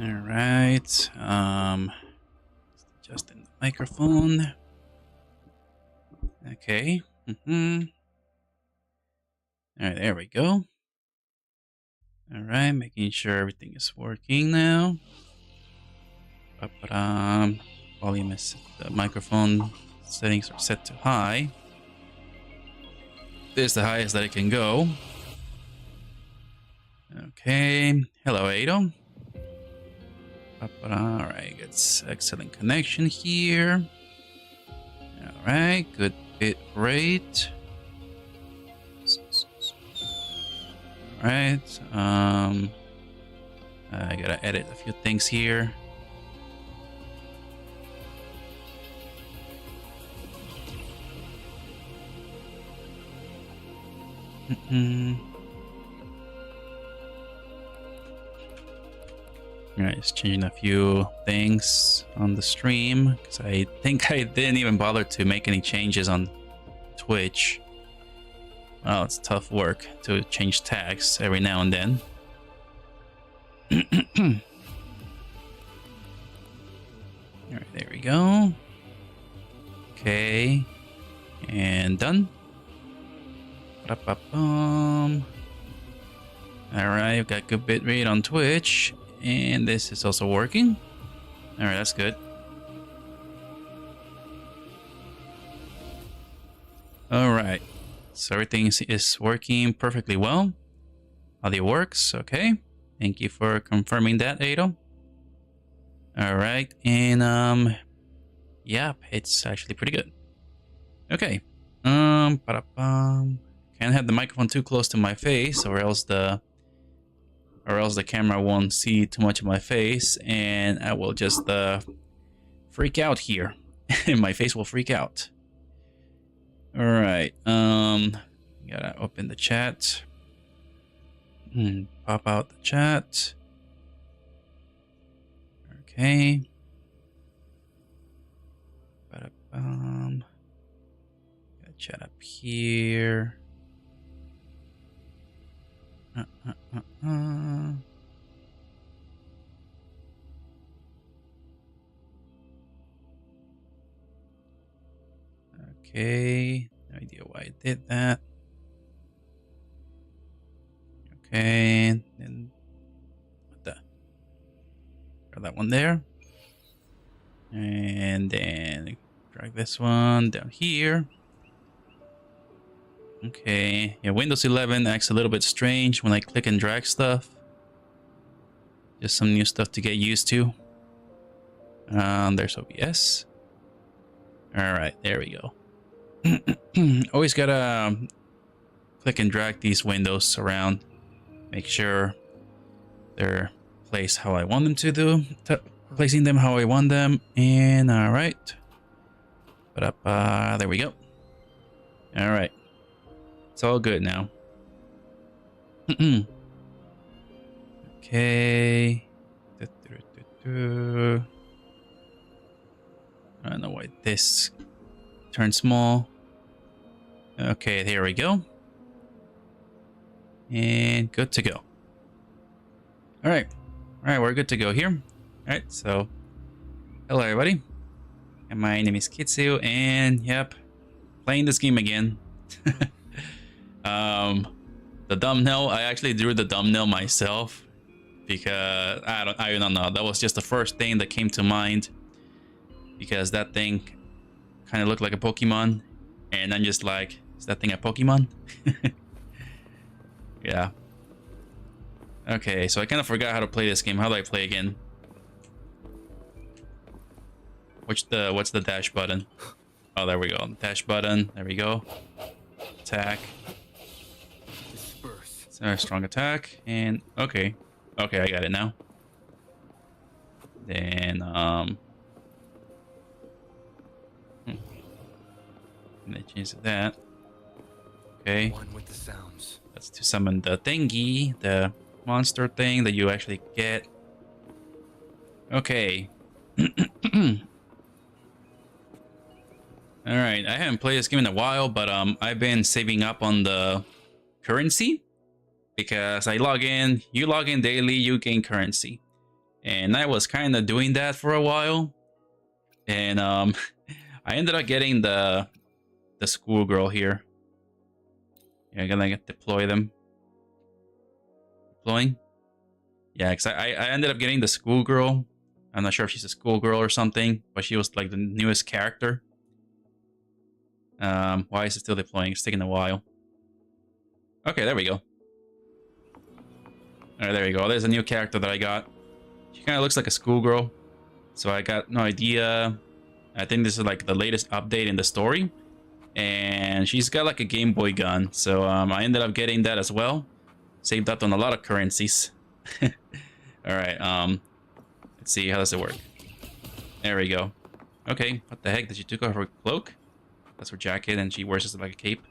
All right. Just in the microphone. Okay. All right, there we go. All right, making sure everything is working now. Volume is the microphone settings are set to high. This is the highest that it can go. Okay. Hello, Ado. All right, it's excellent connection here. All right, good bit rate. All right. I gotta edit a few things here. Alright, just changing a few things on the stream because I think I didn't even bother to make any changes on Twitch. Well, it's tough work to change tags every now and then. Alright, there we go. Okay, and done. Alright, we've got good bit rate on Twitch. And this is also working. Alright, that's good. Alright. So everything is working perfectly well. Audio works, okay. Thank you for confirming that, Ado. Alright, and yeah, it's actually pretty good. Okay. Can't have the microphone too close to my face or else the camera won't see too much of my face and I will just freak out here. My face will freak out. All right, gotta open the chat. Pop out the chat. Okay. Got chat up here. Okay, no idea why I did that. Okay, then what the? Got that one there, and then drag this one down here. Okay, yeah, Windows 11 acts a little bit strange when I click and drag stuff. Just some new stuff to get used to. There's OBS. All right, there we go. Always gotta click and drag these windows around. Make sure they're placed how I want them to do. Placing them how I want them. And all right. There we go. All right. It's all good now. Okay. I don't know why this turned small. Okay, here we go. And good to go. All right, we're good to go here. All right, so hello everybody. And my name is Kitzu, and yep, playing this game again. The thumbnail, I actually drew the thumbnail myself because I don't know. That was just the first thing that came to mind because that thing kind of looked like a Pokemon, and I'm just like, is that thing a Pokemon? Yeah. Okay, so I kind of forgot how to play this game. How do I play again? What's the dash button? Oh, there we go. Dash button. There we go. Attack. So strong attack, and okay, I got it now. Then and then change to that. Okay. One with the sounds. That's to summon the thingy, the monster thing that you actually get. Okay. All right, I haven't played this game in a while, but I've been saving up on the currency. because I log in, you log in daily, you gain currency. And I was kind of doing that for a while. And I ended up getting the schoolgirl here. Yeah, I'm gonna deploy them. Deploying? Yeah, because I ended up getting the schoolgirl. I'm not sure if she's a schoolgirl or something, but she was like the newest character. Why is it still deploying? It's taking a while. Okay, there we go. Alright, there we go. There's a new character that I got. She kind of looks like a schoolgirl. So I got no idea. I think this is like the latest update in the story. And she's got like a Game Boy gun. So I ended up getting that as well. Saved up on a lot of currencies. Alright, let's see, how does it work? There we go. Okay, what the heck? Did she take off her cloak? That's her jacket and she wears it like a cape.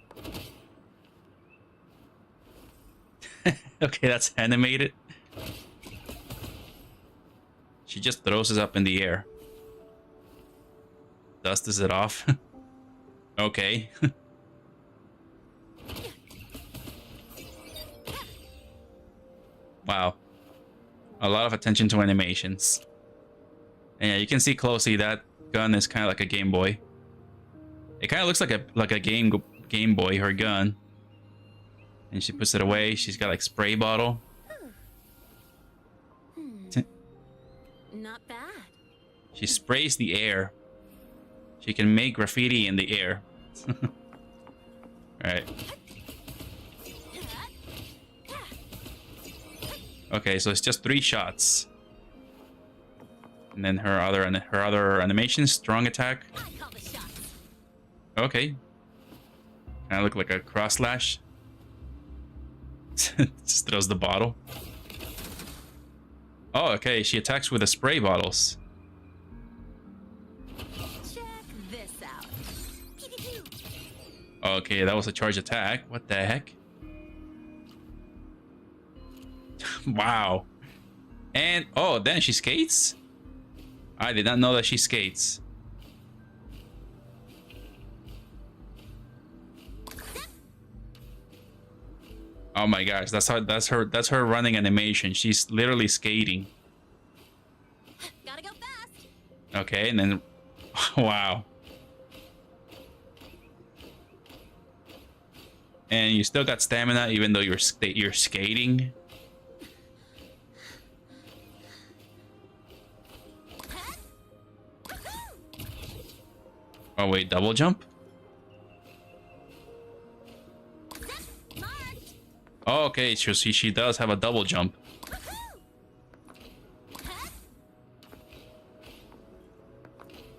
Okay, that's animated. She just throws it up in the air. Dusts it off. Okay. Wow. A lot of attention to animations. And yeah, you can see closely that gun is kind of like a Game Boy. It kind of looks like a Game Boy, her gun. And she puts it away. She's got like spray bottle. Not bad. She sprays the air. She can make graffiti in the air. Alright. Okay, so it's just 3 shots. And then her other animation, strong attack. Okay. Kind of look like a cross slash. Just throws the bottle. Oh, okay. She attacks with the spray bottles. Check this out. Okay, that was a charge attack. What the heck? Wow. And oh, then she skates? I did not know that she skates. Oh my gosh, that's her running animation. She's literally skating. Gotta go fast. Okay, and then wow. And you still got stamina even though you're skating. Oh wait, double jump? Oh, okay, so she does have a double jump.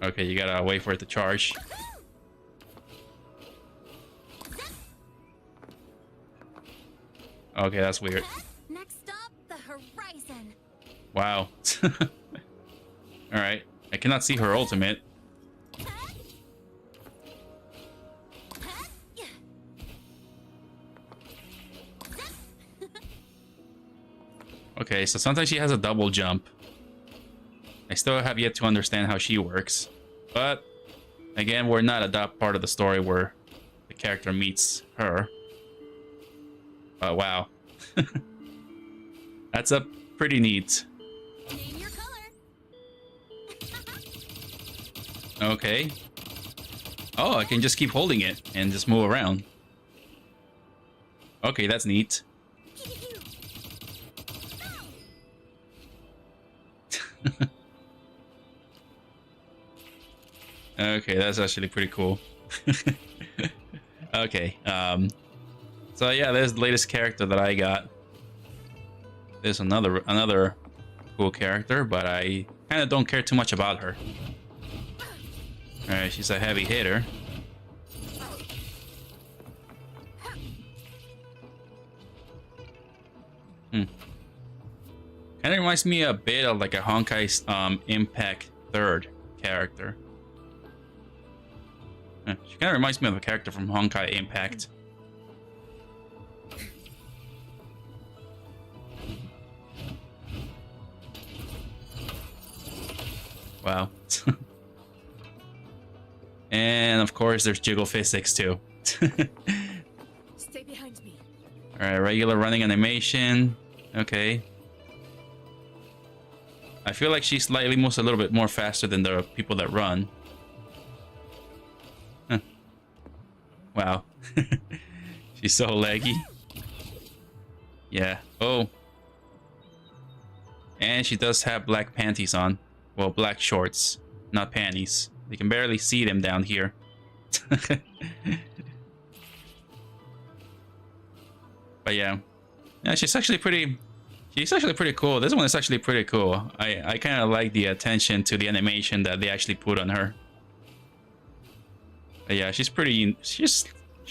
Okay, you gotta wait for it to charge. Okay, that's weird. Next up, the horizon. Wow. Alright, I cannot see her ultimate. Okay, so sometimes she has a double jump. I still have yet to understand how she works. But, again, we're not at that part of the story where the character meets her. But wow. That's a pretty neat. Name your color. Okay. Oh, I can just keep holding it and just move around. Okay, that's neat. Okay, that's actually pretty cool. Okay, so yeah, there's the latest character that I got. There's another cool character, but I kind of don't care too much about her. Alright, she's a heavy hitter. Kind of reminds me a bit of like a Honkai's Impact 3rd character. She kind of reminds me of a character from Honkai Impact. Wow. And of course there's jiggle physics too. Stay behind me. All Alright, regular running animation. Okay. I feel like she slightly moves a little bit more faster than the people that run. Huh. Wow. She's so laggy. Yeah. Oh. And she does have black panties on. Well, black shorts, not panties. You can barely see them down here. But yeah. Yeah, she's actually pretty cool. This one is actually pretty cool. I kind of like the attention to the animation that they actually put on her. But yeah, she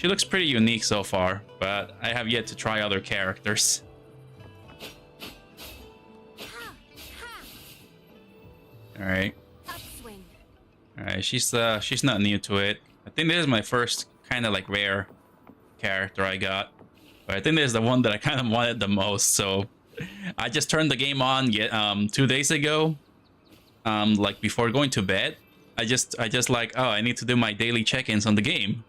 looks pretty unique so far, but I have yet to try other characters. All right. All right, she's not new to it. I think this is my first kind of like rare character I got. But I think this is the one that I kind of wanted the most, so I just turned the game on 2 days ago. Like before going to bed. I just like, oh, I need to do my daily check-ins on the game.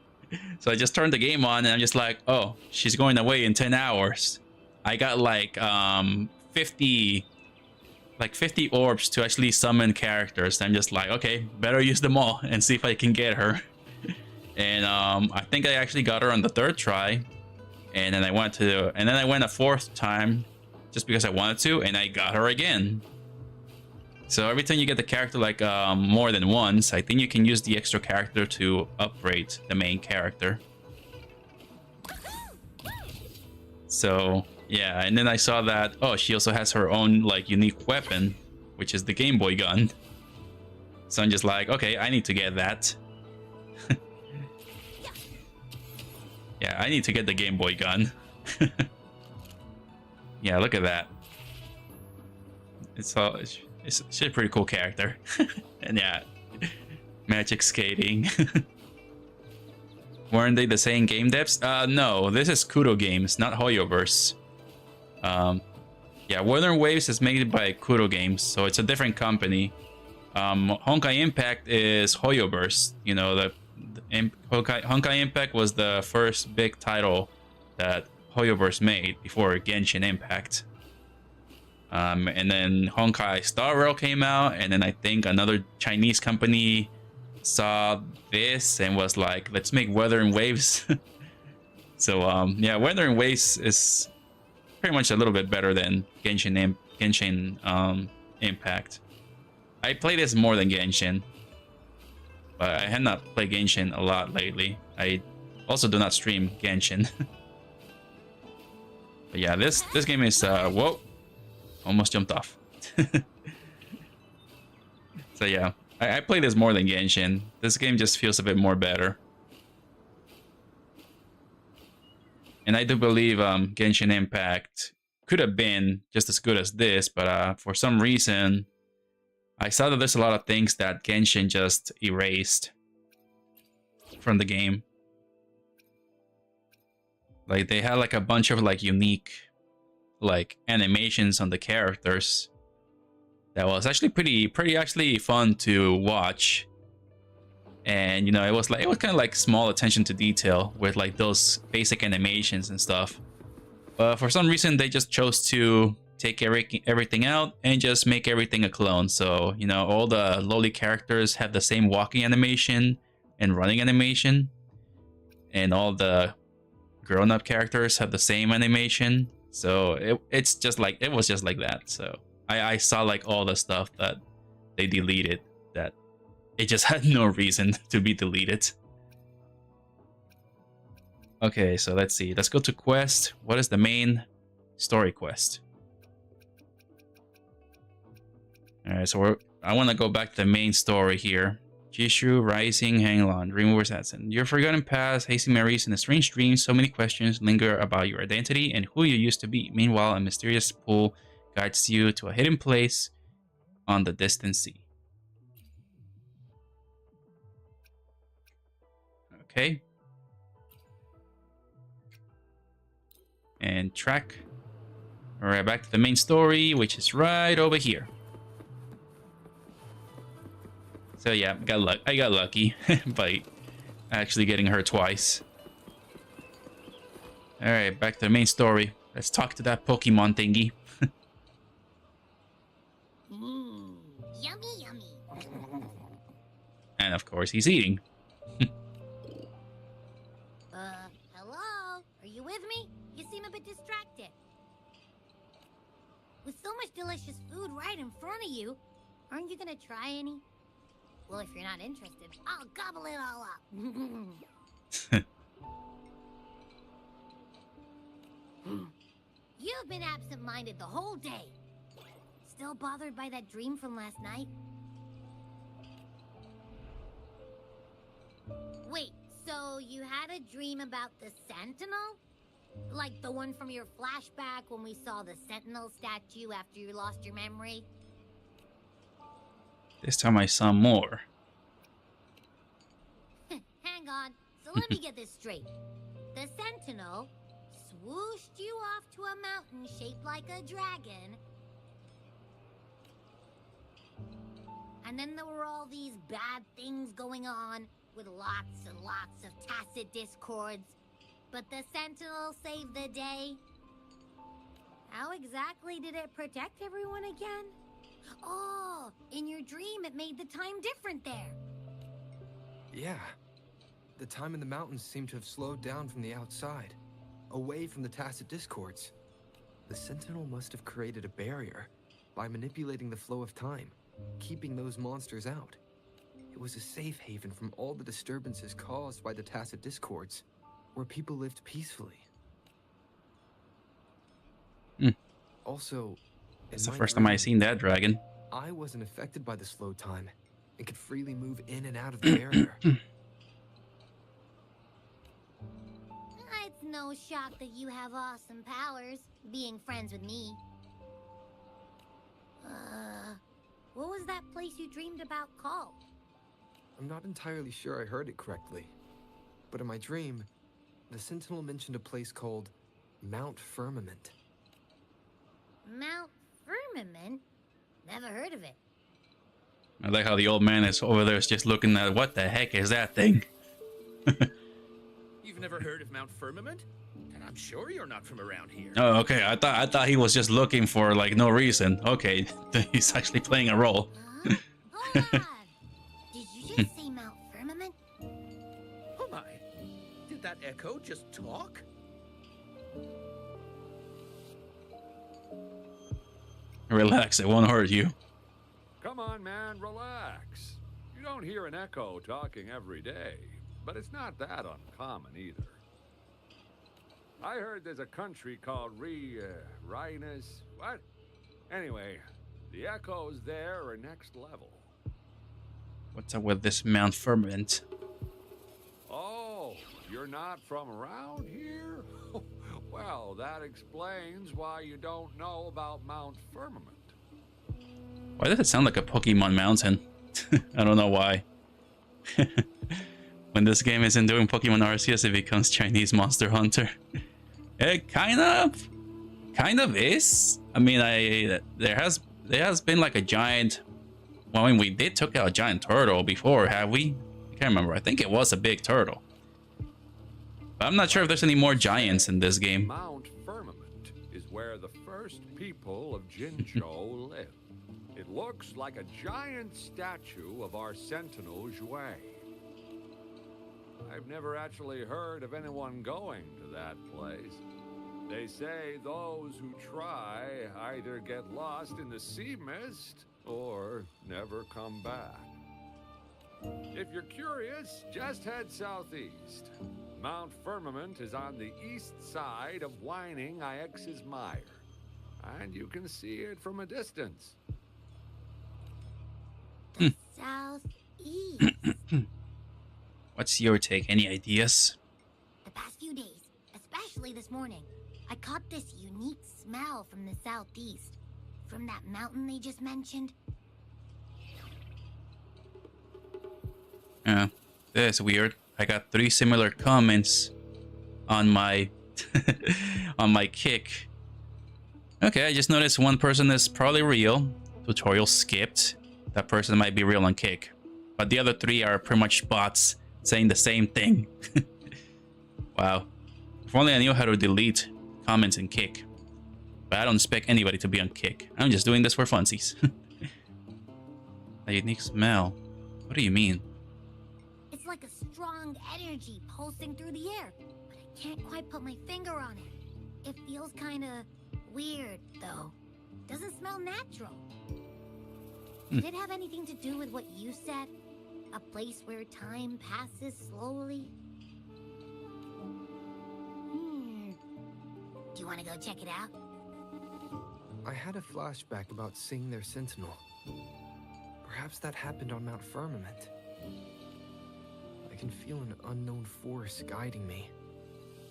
So I just turned the game on and I'm just like, oh, she's going away in 10 hours. I got like 50 orbs to actually summon characters. I'm just like, okay, better use them all and see if I can get her. And I think I actually got her on the 3rd try. And then I went a 4th time just because I wanted to, and I got her again. So every time you get the character like more than once, I think you can use the extra character to upgrade the main character. So yeah, and then I saw that, oh, she also has her own like unique weapon, which is the Game Boy gun. So I'm just like, okay, I need to get that. Yeah, I need to get the Game Boy gun. Yeah, look at that. She's a pretty cool character. And yeah, magic skating. Weren't they the same game devs? No, this is Kudo Games, not Hoyoverse. Yeah, Wuthering Waves is made by Kudo Games, so it's a different company. Honkai Impact is Hoyoverse. You know, Honkai Impact was the first big title that Hoyoverse made before Genshin Impact. And then Honkai Star Rail came out, and then I think another Chinese company saw this and was like, let's make Wuthering Waves. So yeah, Wuthering Waves is pretty much a little bit better than Genshin Impact. I play this more than Genshin, but I had not played Genshin a lot lately. I also do not stream Genshin. But yeah, this game is whoa, almost jumped off. So yeah, I play this more than Genshin. This game just feels a bit more better. And I do believe Genshin Impact could have been just as good as this, but for some reason I saw that there's a lot of things that Genshin just erased from the game. Like they had like a bunch of like unique like animations on the characters that was actually pretty actually fun to watch. And you know, it was kind of like small attention to detail with like those basic animations and stuff. But for some reason they just chose to take everything out and just make everything a clone. So, you know, all the lowly characters have the same walking animation and running animation, and all the grown-up characters have the same animation. So it was just like that. So I saw like all the stuff that they deleted that it just had no reason to be deleted. Okay, so let's see. Let's go to quest. What is the main story quest? Alright, so I want to go back to the main story here. Jishu, Rising, Hanglon, Remover's Ascent. Your forgotten past, hasty memories, and a strange dream. So many questions linger about your identity and who you used to be. Meanwhile, a mysterious pull guides you to a hidden place on the distant sea. Okay. And track. Alright, back to the main story, which is right over here. So yeah, I got lucky by actually getting her twice. Alright, back to the main story. Let's talk to that Pokemon thingy. Mmm, yummy, yummy. And of course, he's eating. Hello? Are you with me? You seem a bit distracted. With so much delicious food right in front of you, aren't you gonna try any? Well, if you're not interested, I'll gobble it all up. You've been absent-minded the whole day. Still bothered by that dream from last night? Wait, so you had a dream about the Sentinel? Like the one from your flashback when we saw the Sentinel statue after you lost your memory? This time I saw more. Hang on, so let me get this straight. The Sentinel swooshed you off to a mountain shaped like a dragon. And then there were all these bad things going on with lots and lots of tacit discords. But the Sentinel saved the day. How exactly did it protect everyone again? Oh, in your dream it made the time different there. Yeah. The time in the mountains seemed to have slowed down from the outside, away from the tacit discords. The Sentinel must have created a barrier by manipulating the flow of time, keeping those monsters out. It was a safe haven from all the disturbances caused by the tacit discords, where people lived peacefully. Also, It's the first time I've seen that dragon. I wasn't affected by the slow time and could freely move in and out of the barrier. It's no shock that you have awesome powers, being friends with me. What was that place you dreamed about called? I'm not entirely sure I heard it correctly, but in my dream, the Sentinel mentioned a place called Mount Firmament. Mount Firmament? Never heard of it. I like how the old man is over there is just looking at what the heck is that thing? You've never heard of Mount Firmament? And I'm sure you're not from around here. Oh, okay. I thought he was just looking for like no reason. Okay, he's actually playing a role. Huh? Hold on! Did you just say Mount Firmament? Oh my. Did that echo just talk? Relax, it won't hurt you. Come on, man, relax. You don't hear an echo talking every day, but it's not that uncommon either. I heard there's a country called Rhinus. What? Anyway, the echoes there are next level. What's up with this Mount Firmament? Oh, you're not from around here? Well, that explains why you don't know about Mount Firmament. Why does it sound like a Pokemon mountain? I don't know why. When this game isn't doing Pokemon Arceus, it becomes Chinese Monster Hunter. It kind of is. I mean, there has been like a giant. Well, I mean, we did took out a giant turtle before, have we? I can't remember. I think it was a big turtle. But I'm not sure if there's any more giants in this game. Mount Firmament is where the first people of Jinzhou lived. It looks like a giant statue of our Sentinel Zhui. I've never actually heard of anyone going to that place. They say those who try either get lost in the sea mist or never come back. If you're curious, just head southeast. Mount Firmament is on the east side of Whining Ix's Mire, and you can see it from a distance. The southeast. What's your take? Any ideas? The past few days, especially this morning, I caught this unique smell from the southeast. From that mountain they just mentioned. That's weird. I got 3 similar comments on my on my kick. Okay, I just noticed one person is probably real. Tutorial skipped. That person might be real on kick. But the other 3 are pretty much bots saying the same thing. Wow. If only I knew how to delete comments in Kick. But I don't expect anybody to be on Kick. I'm just doing this for funsies. A unique smell. What do you mean? It's like a strong energy pulsing through the air, but I can't quite put my finger on it. It feels kinda weird, though. Doesn't smell natural. Did it have anything to do with what you said? A place where time passes slowly? Do you want to go check it out? I had a flashback about seeing their sentinel. Perhaps that happened on Mount Firmament. I can feel an unknown force guiding me,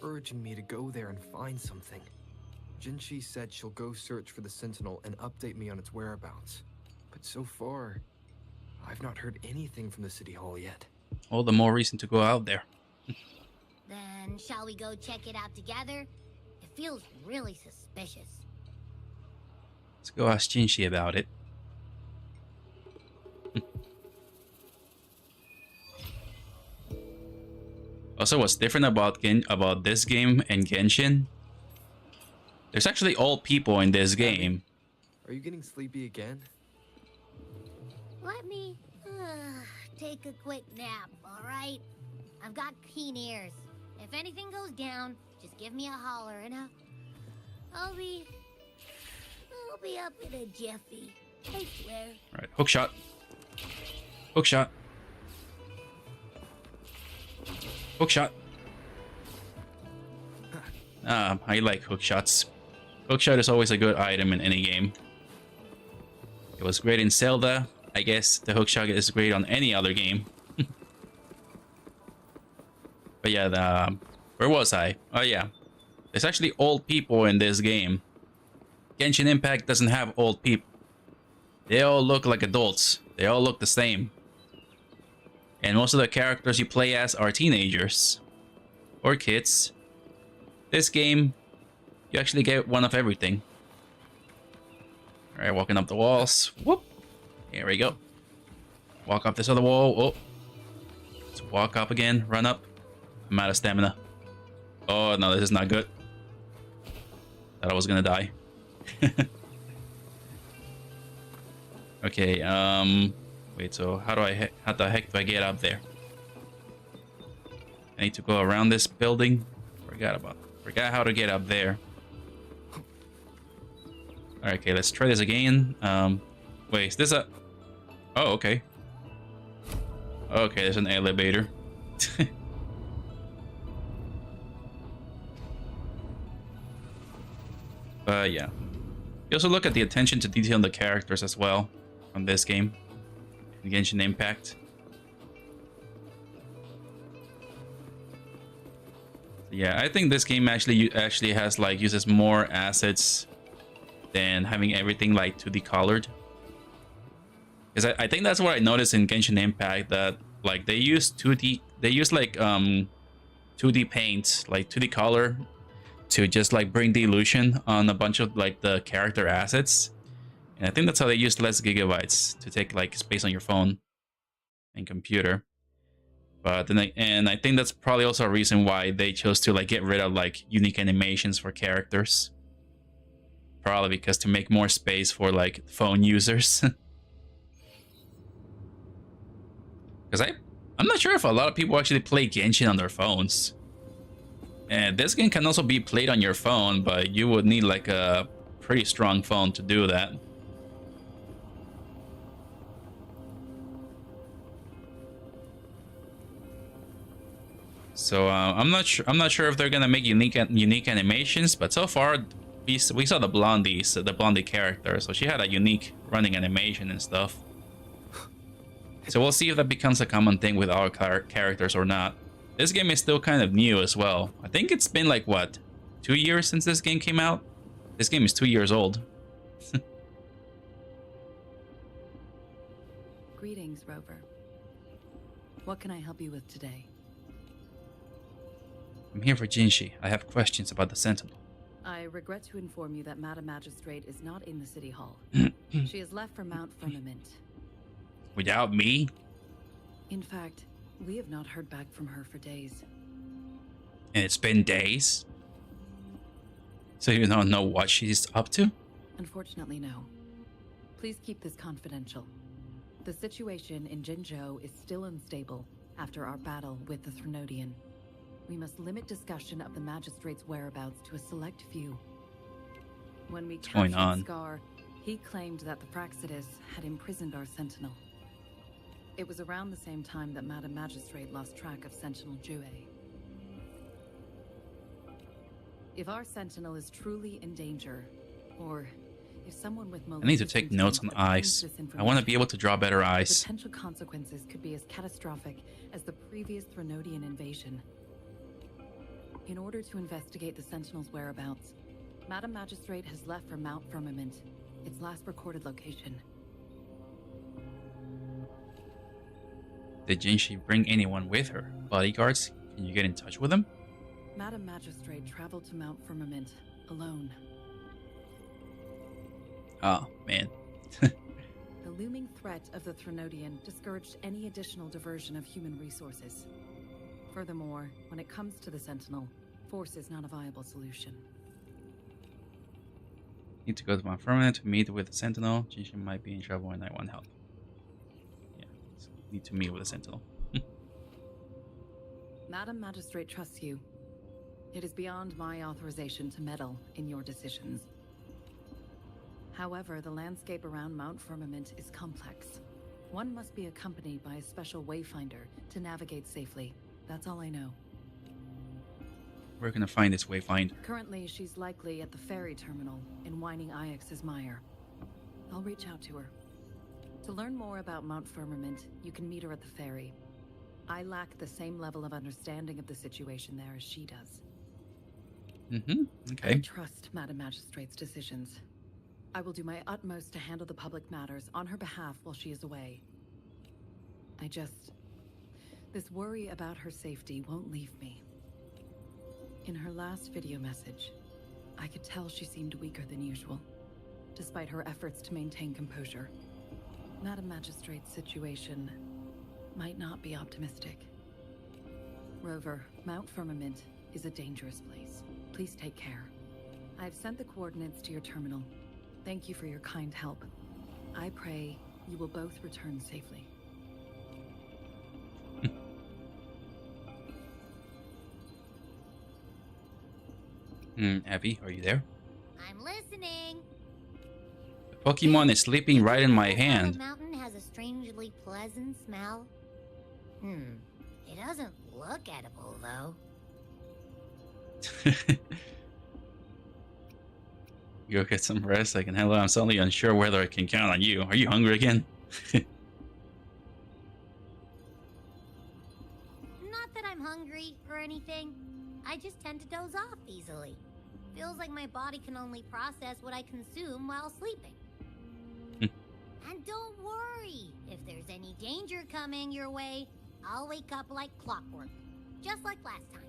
urging me to go there and find something. Jinshi said she'll go search for the sentinel and update me on its whereabouts. But so far, I've not heard anything from the City Hall yet. All the more reason to go out there. Then shall we go check it out together? It feels really suspicious. Let's go ask Jinshi about it. Also, what's different about this game and Genshin? There's actually old people in this game. Are you getting sleepy again? Let me take a quick nap, alright? I've got keen ears. If anything goes down, just give me a holler and I'll be up in a jiffy. I swear. Alright, hook shot. Hook shot. Hook shot. I like hook shots. Hook shot is always a good item in any game. It was great in Zelda. I guess the hook shot is great on any other game. But yeah, where was I? Oh yeah. There's actually old people in this game. Genshin Impact doesn't have old people. They all look like adults. They all look the same. And most of the characters you play as are teenagers. Or kids. This game, you actually get one of everything. Alright, walking up the walls. Whoop! Here we go. Walk up this other wall. Oh. Let's walk up again. Run up. I'm out of stamina. Oh, no, this is not good. Thought I was gonna die. Okay, wait, so how the heck do I get up there? I need to go around this building. Forgot how to get up there. Alright, okay, let's try this again. Wait, is this a... Oh, okay. Okay, there's an elevator. But yeah. You also look at the attention to detail in the characters as well from this game. In Genshin Impact. Yeah, I think this game actually has like uses more assets than having everything like 2D colored. Because I think that's what I noticed in Genshin Impact, that like they use 2D, they use like 2D paint, like 2D color, to just like bring the illusion on a bunch of like the character assets. And I think that's how they use less gigabytes to take like space on your phone and computer. But then I think that's probably also a reason why they chose to like get rid of like unique animations for characters. Probably because to make more space for like phone users. Because I'm not sure if a lot of people actually play Genshin on their phones. And this game can also be played on your phone, but you would need like a pretty strong phone to do that. So I'm not sure if they're gonna make unique animations, but so far we saw the Blondie character, so she had a unique running animation and stuff. So we'll see if that becomes a common thing with our characters or not. This game is still kind of new as well. I think it's been like, what, 2 years since this game came out? This game is 2 years old. Greetings, Rover. What can I help you with today? I'm here for Jinshi. I have questions about the Sentinel. I regret to inform you that Madam Magistrate is not in the City Hall. She has left for Mount Firmament. Without me? In fact, we have not heard back from her for days. And it's been days? So you don't know what she's up to? Unfortunately, no. Please keep this confidential. The situation in Jinzhou is still unstable after our battle with the Threnodian. We must limit discussion of the magistrate's whereabouts to a select few. When we going captured on? Scar, he claimed that the Praxidus had imprisoned our sentinel. It was around the same time that Madam Magistrate lost track of Sentinel Jue. If our sentinel is truly in danger, or if someone with I need to take notes on eyes. I want to be able to draw better eyes. Potential consequences could be as catastrophic as the previous Threnodian invasion. In order to investigate the Sentinel's whereabouts, Madam Magistrate has left for Mount Firmament, its last recorded location. Did Jinshi bring anyone with her? Bodyguards? Can you get in touch with them? Madam Magistrate traveled to Mount Firmament alone. Oh, man. The looming threat of the Threnodian discouraged any additional diversion of human resources. Furthermore, when it comes to the Sentinel, force is not a viable solution. Need to go to Mount Firmament to meet with the Sentinel. Jinshi might be in trouble and I want help. Yeah, so need to meet with the Sentinel. Madam Magistrate trusts you. It is beyond my authorization to meddle in your decisions. However, the landscape around Mount Firmament is complex. One must be accompanied by a special wayfinder to navigate safely. That's all I know. We're gonna find this wayfinder. Currently, she's likely at the ferry terminal in Whining Ix's mire. I'll reach out to her. To learn more about Mount Firmament, you can meet her at the ferry. I lack the same level of understanding of the situation there as she does. Mm-hmm. I Okay. trust Madam Magistrate's decisions. I will do my utmost to handle the public matters on her behalf while she is away. This worry about her safety won't leave me. In her last video message, I could tell she seemed weaker than usual, despite her efforts to maintain composure. Madam Magistrate's situation might not be optimistic. Rover, Mount Firmament is a dangerous place. Please take care. I've sent the coordinates to your terminal. Thank you for your kind help. I pray you will both return safely. Abby, are you there? I'm listening. The Pokemon is sleeping right in my The hand. mountain has a strangely pleasant smell. It doesn't look edible, though. Go get some rest. I can handle it. I'm suddenly unsure whether I can count on you. Are you hungry again? Not that I'm hungry or anything. I just tend to doze off easily. Feels like my body can only process what I consume while sleeping. And don't worry, if there's any danger coming your way, I'll wake up like clockwork, just like last time.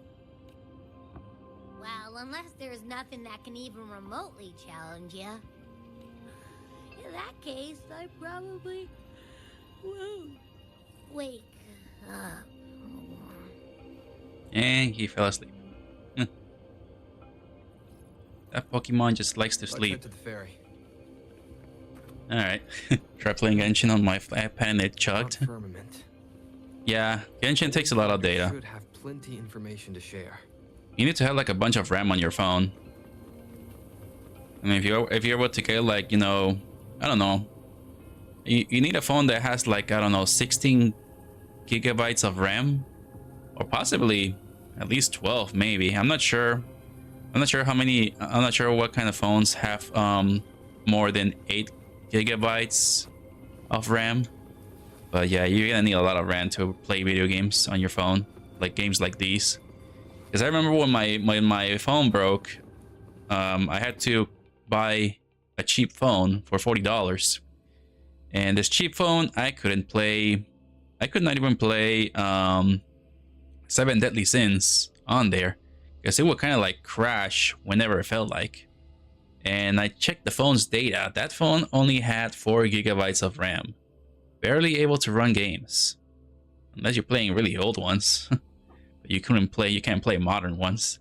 Well, unless there's nothing that can even remotely challenge you. In that case, I probably won't wake up. And he fell asleep. That Pokemon just likes to Let's sleep. head to the ferry. Alright. Try playing Genshin on my iPad and it chugged. Firmament. Yeah, Genshin takes a lot of data. Should have plenty information to share. You need to have like a bunch of RAM on your phone. I mean, if you're able to get like, you know, I don't know. You need a phone that has like, I don't know, 16 gigabytes of RAM. Or possibly at least 12 maybe. I'm not sure. I'm not sure what kind of phones have more than 8 gigabytes of RAM. But yeah, you're gonna need a lot of RAM to play video games on your phone, like games like these. Because I remember when my phone broke, I had to buy a cheap phone for $40. And this cheap phone, I could not even play 7 Deadly Sins on there. Because it would kind of like crash whenever it felt like. And I checked the phone's data. That phone only had 4 gigabytes of RAM. Barely able to run games. Unless you're playing really old ones. But you can't play modern ones.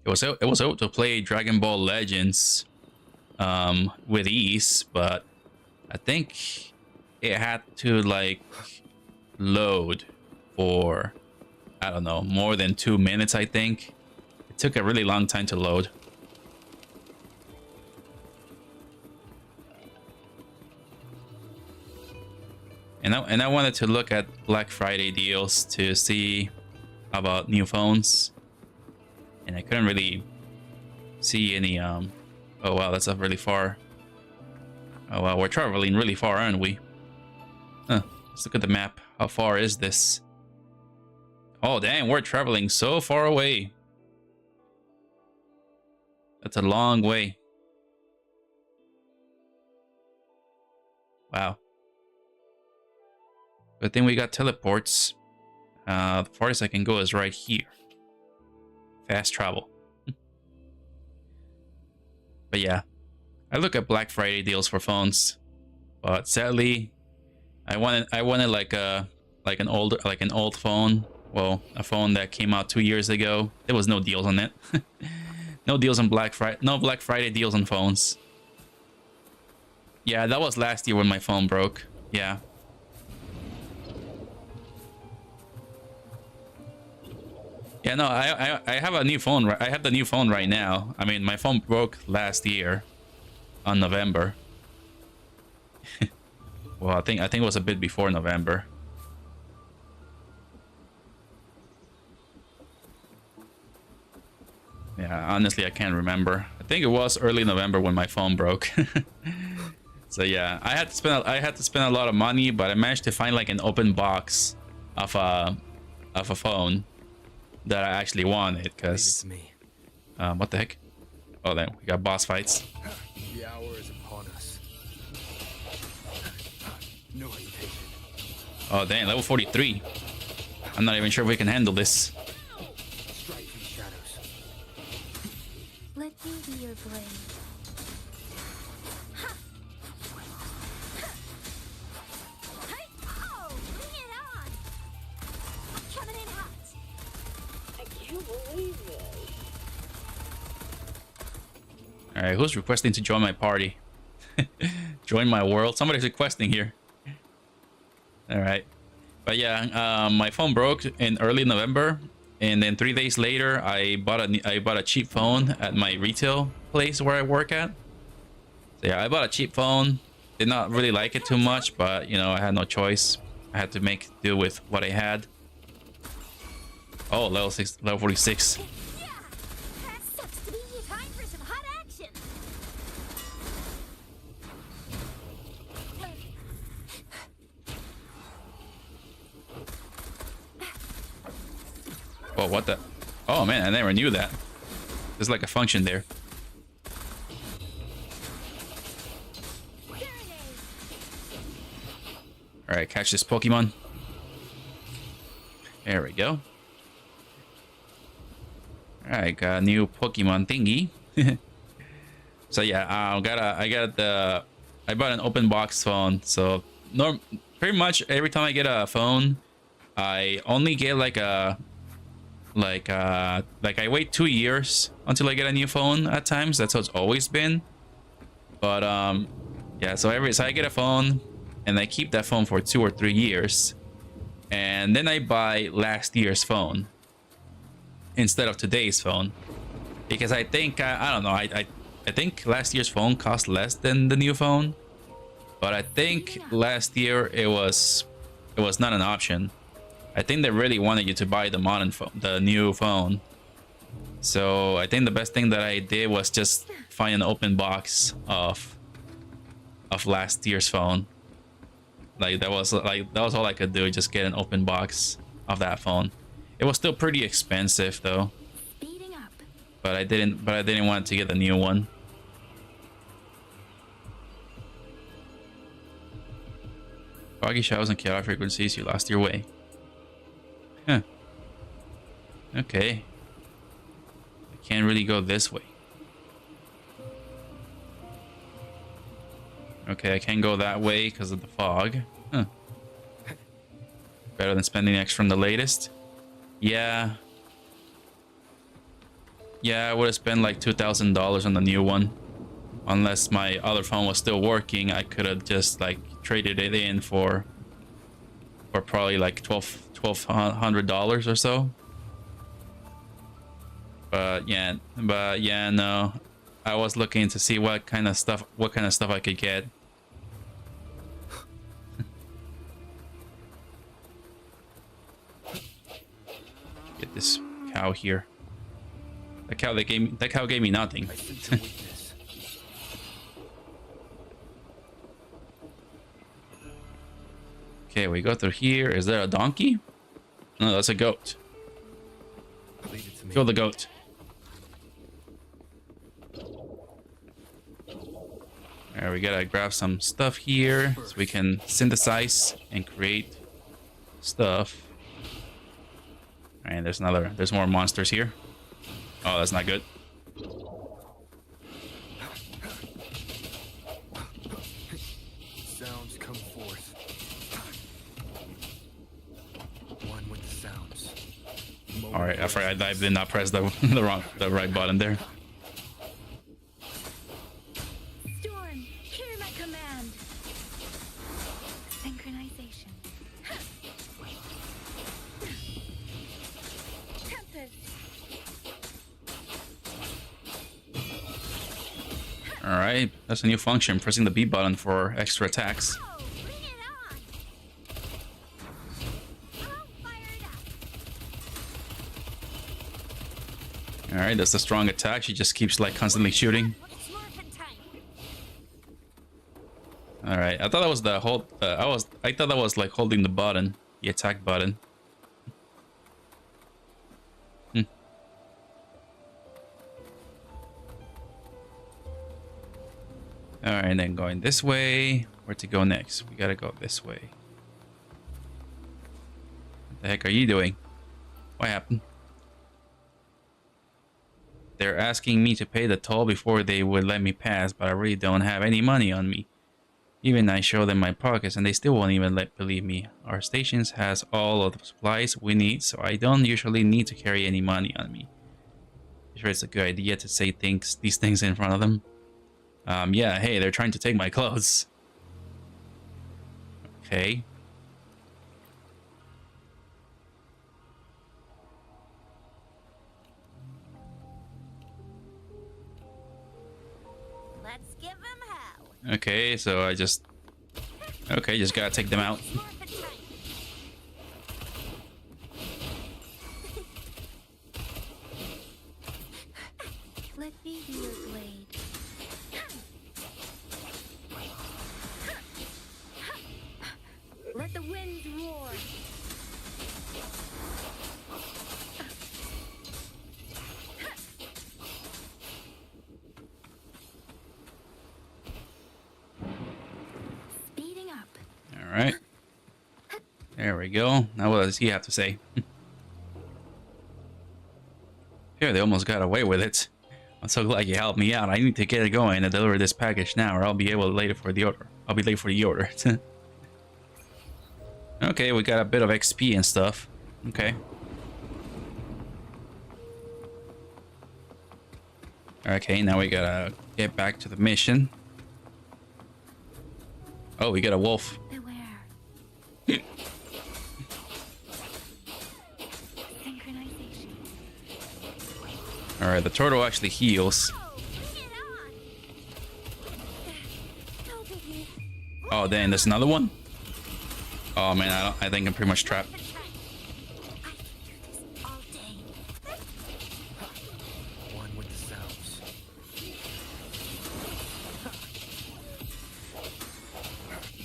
it was able to play Dragon Ball Legends with ease, but I think it had to like load for, I don't know, more than 2 minutes. I think it took a really long time to load. And I wanted to look at Black Friday deals to see about new phones, and I couldn't really see any. Oh wow, that's up really far. Oh wow, we're traveling really far, aren't we? Huh. Let's look at the map. How far is this? Oh dang, we're traveling so far away. That's a long way. Wow. Good thing we got teleports. The farthest I can go is right here. Fast travel. But yeah, I look at Black Friday deals for phones, but sadly, I wanted like an old phone. Well, a phone that came out 2 years ago. There was no deals on it. No deals on Black Friday. No Black Friday deals on phones. Yeah, that was last year when my phone broke. Yeah. Yeah, no, I have a new phone. I have the new phone right now. I mean, my phone broke last year on November. Well, I think it was a bit before November. Yeah, honestly, I can't remember. I think it was early November when my phone broke. So yeah, I had to spend a lot of money, but I managed to find like an open box of a phone that I actually wanted, because what the heck? Oh, then we got boss fights. The hour is upon us. No hesitation. Oh dang, level 43. I'm not even sure if we can handle this. Strike from the shadows. Let me be your blade. Oh, bring it on! Coming in hot. I can't believe this. All right, who's requesting to join my party? Join my world. Somebody's requesting here. All right, but yeah, my phone broke in early November, and then 3 days later, I bought a cheap phone at my retail place where I work at. So yeah, I bought a cheap phone. Did not really like it too much, but you know, I had no choice. I had to make do with what I had. Oh, level 46. Yeah, that sucks to be you. Time for some hot action. Oh, what the? Oh man, I never knew that. There's like a function there. All right, catch this Pokemon. There we go. All right, got a new Pokemon thingy. So yeah, I bought an open box phone. So pretty much every time I get a phone, I only get I wait 2 years until I get a new phone at times. That's how it's always been. But yeah, so I get a phone and I keep that phone for 2 or 3 years, and then I buy last year's phone instead of today's phone, because I think I don't know, I think last year's phone cost less than the new phone, but I think last year it was not an option. I think they really wanted you to buy the modern phone, the new phone. So I think the best thing that I did was just find an open box of last year's phone. That was all I could do, just get an open box of that phone. It was still pretty expensive though. Speeding up. But I didn't want to get the new one. Foggy showers and chaotic frequencies, you lost your way. Huh. Okay. I can't really go this way. Okay, I can't go that way because of the fog. Huh. Better than spending extra from the latest. Yeah. Yeah, I would have spent like $2,000 on the new one. Unless my other phone was still working, I could have just like traded it in for probably like $1,200 or so. But yeah, no. I was looking to see what kind of stuff I could get. Get this cow here. That cow gave me nothing. I sense a weakness. Okay, we go through here. Is there a donkey? No, that's a goat. Leave it to me. Kill the goat. Alright, we gotta grab some stuff here so we can synthesize and create stuff. Alright, there's more monsters here. Oh, that's not good. Sounds come forth. One with the sounds. Alright, I forgot I did not press the right button there. Storm, hear my command. Synchronization. Tempest. Alright, that's a new function, pressing the B button for extra attacks. Oh, bring it on. I'll fire it up. Alright, that's a strong attack. She just keeps like constantly shooting. It's morphin' time. Alright, I thought that was the hold. I thought that was like holding the button, the attack button. Alright, and then going this way. Where to go next? We gotta go this way. What the heck are you doing? What happened? They're asking me to pay the toll before they would let me pass, but I really don't have any money on me. Even I show them my pockets and they still won't even believe me. Our stations has all of the supplies we need, so I don't usually need to carry any money on me. I'm sure it's a good idea to say these things in front of them. Yeah, hey, they're trying to take my clothes. Okay. Let's give him hell. Okay, so I just... Okay, just gotta take them out. It's morphin' time. Let me be your blade. Let the winds roar. Speeding up. Alright. There we go. Now what does he have to say? Here, they almost got away with it. I'm so glad you helped me out. I need to get it going and deliver this package now, or I'll be able to late for the order. I'll be late for the order. Okay, we got a bit of XP and stuff. Okay. Okay, now we gotta get back to the mission. Oh, we got a wolf. Beware. Synchronization. Alright, the turtle actually heals. Oh, bring it on. No biggie. Oh, dang, there's another one? Oh man, I think I'm pretty much trapped. I can do this all day. One with the sounds.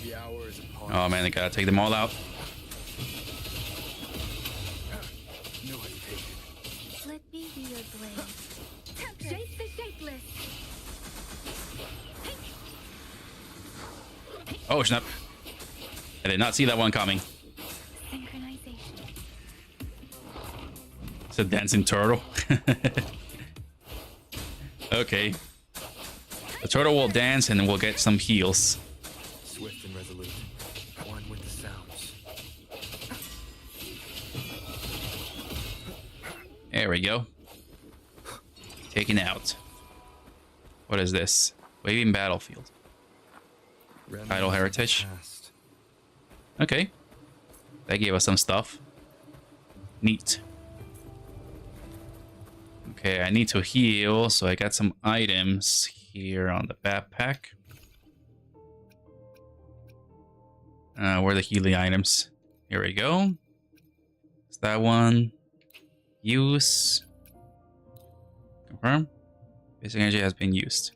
The hour is upon Oh man, I gotta take them all out. No hesitation. Let me be your blade. Shape the shapeless. Oh snap. I did not see that one coming. Synchronization. It's a dancing turtle. Okay. The turtle will dance and we'll get some heals. Swift and resolute. One with the sounds. There we go. Taken out. What is this? Waving battlefield. Title heritage. Past. Okay. That gave us some stuff. Neat. Okay, I need to heal, so I got some items here on the backpack. Where are the healing items? Here we go. Is that one? Use. Confirm. Basic energy has been used.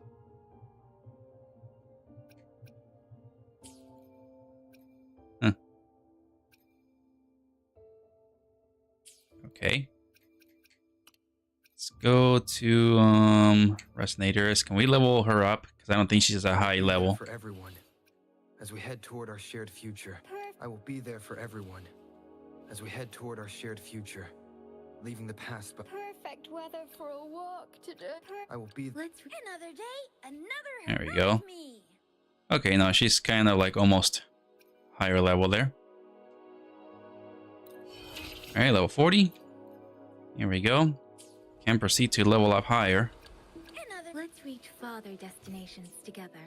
Huh. Okay. Let's go to resonators. Can we level her up? Because I don't think she's a high level. For everyone. As we head toward our shared future, I will be there for everyone. As we head toward our shared future, leaving the past, but Perfect weather for a walk today. I will be Let's another day, another There we heroic go. me. Okay, no, she's kind of like almost higher level there. Alright, level 40. Here we go. Can proceed to level up higher. Let's reach farther destinations together.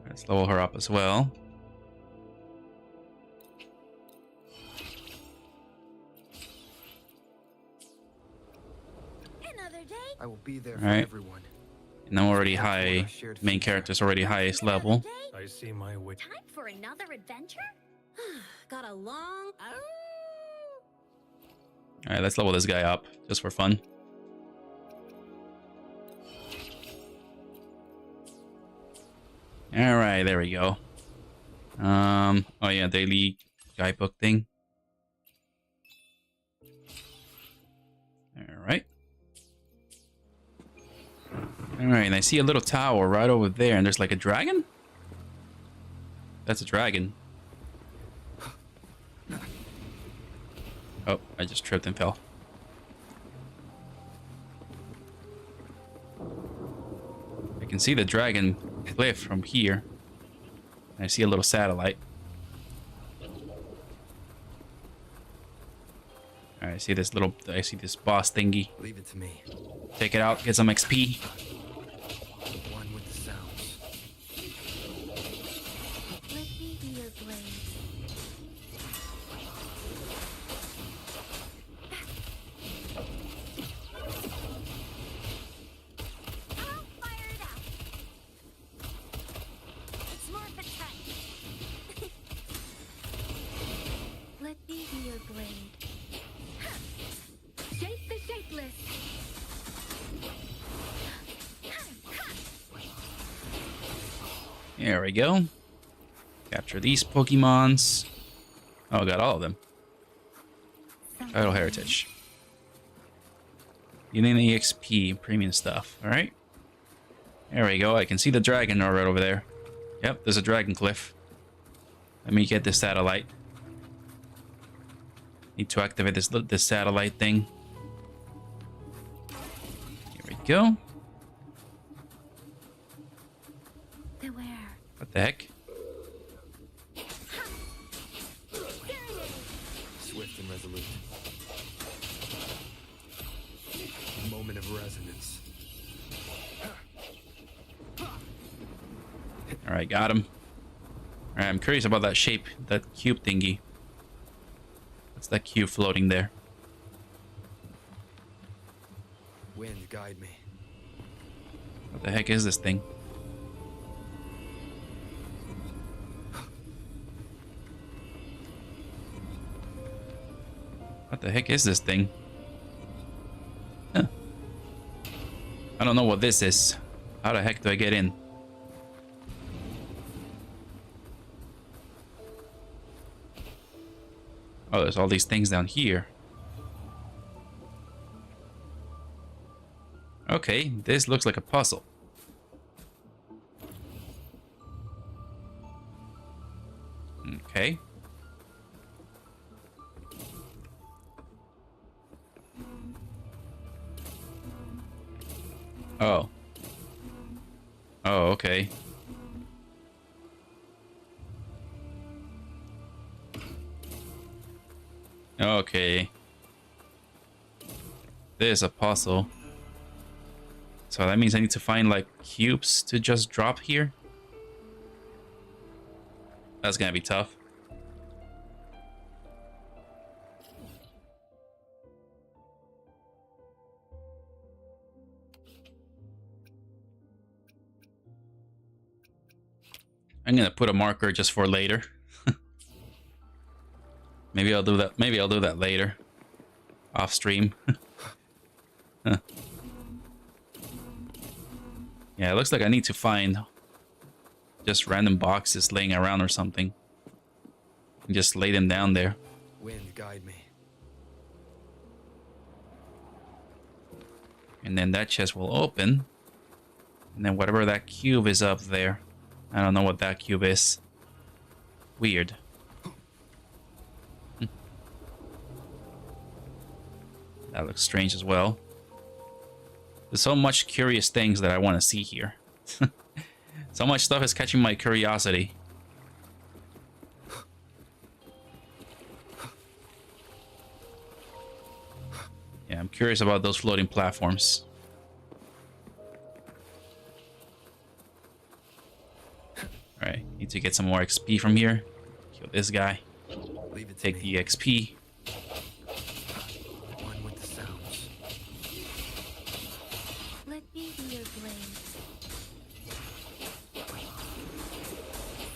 Let's level her up as well. Another day. I will be there All for right. everyone. And I'm already high. Main character's already highest level. I see my way. Time for another adventure? Got a long... Alright, let's level this guy up, just for fun. Alright, there we go. Oh yeah, daily guidebook thing. Alright. Alright, and I see a little tower right over there, and there's like a dragon? That's a dragon. Oh, I just tripped and fell. I can see the dragon cliff from here. I see a little satellite. Alright, I see this boss thingy. Leave it to me. Take it out, get some XP. One with the sounds. Let me be your blade. I'll fire it out. It's more of a time. Let me be your blade. Shape the shapeless. There we go. Capture these Pokemons. Oh, I got all of them. Title heritage. You need the EXP, premium stuff. Alright. There we go. I can see the dragon right over there. Yep, there's a dragon cliff. Let me get this satellite. Need to activate this satellite thing. Here we go. Beware. What the heck? Swift and resolute. A moment of resonance. Alright, got him. Alright, I'm curious about that shape, that cube thingy. What's that cube floating there? Wind, guide me. What the heck is this thing? What the heck is this thing? Huh. I don't know what this is. How the heck do I get in? Oh, there's all these things down here. Okay, this looks like a puzzle. Okay. Oh. Oh, okay. Okay. There's a puzzle. So that means I need to find like cubes to just drop here. That's gonna be tough. I'm gonna put a marker just for later. Maybe I'll do that. Maybe I'll do that later, off stream. Huh. Yeah, it looks like I need to find just random boxes laying around or something, and just lay them down there. Wind, guide me. And then that chest will open. And then whatever that cube is up there. I don't know what that cube is. Weird. That looks strange as well. There's so much curious things that I want to see here. So much stuff is catching my curiosity. Yeah, I'm curious about those floating platforms. Alright, need to get some more XP from here. Kill this guy. Leave it to Take me. the XP. One with the sounds. Let me be your blade.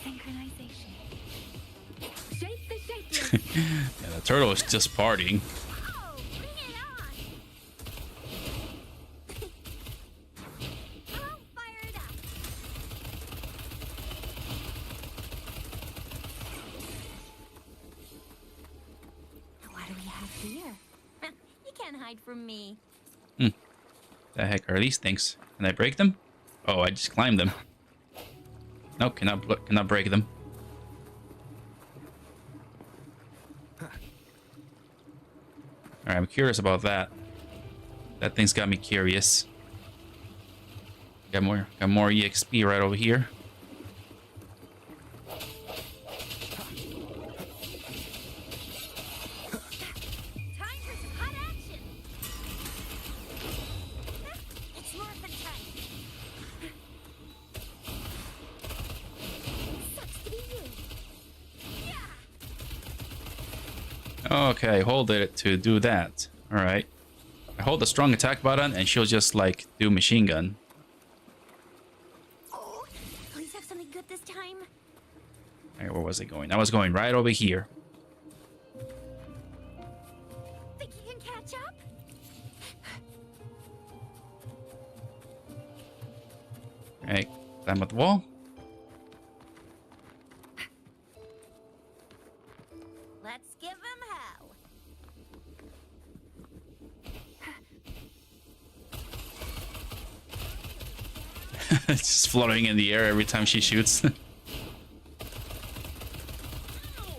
Synchronization. Shape the shapeless. Yeah, the turtle is just partying. Oh, bring it on! I'll fire it up. What do we have here? You can't hide from me. The heck are these things? Can I break them? Oh, I just climbed them. Nope, cannot break them. Alright, I'm curious about that. That thing's got me curious. Got more EXP right over here. Time for some hot action. It's morphin' time. Sucks to be you. Yeah. Okay, hold it to do that. Alright. I hold the strong attack button and she'll just like do machine gun. Oh, please have something good this time. Alright, where was it going? I was going right over here. Think you can catch up? Alright, climb up the wall. Let's give him hell. It's just floating in the air every time she shoots. It's more no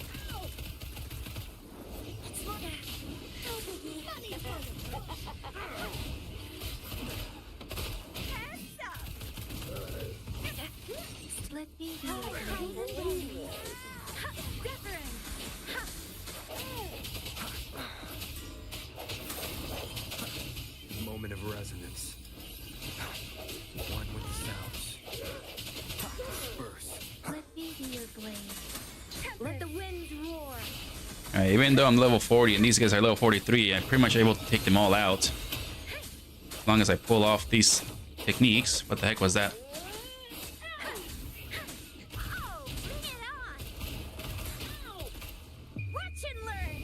biggie. Hands up. Let me be your blade. Different. Moment of resonance. One with the sounds. Disperse. Let me be your blade. Let the winds roar. Alright, even though I'm level 40 and these guys are level 43, I'm pretty much able to take them all out. As long as I pull off these techniques. What the heck was that? Oh, bring it on. Watch and learn.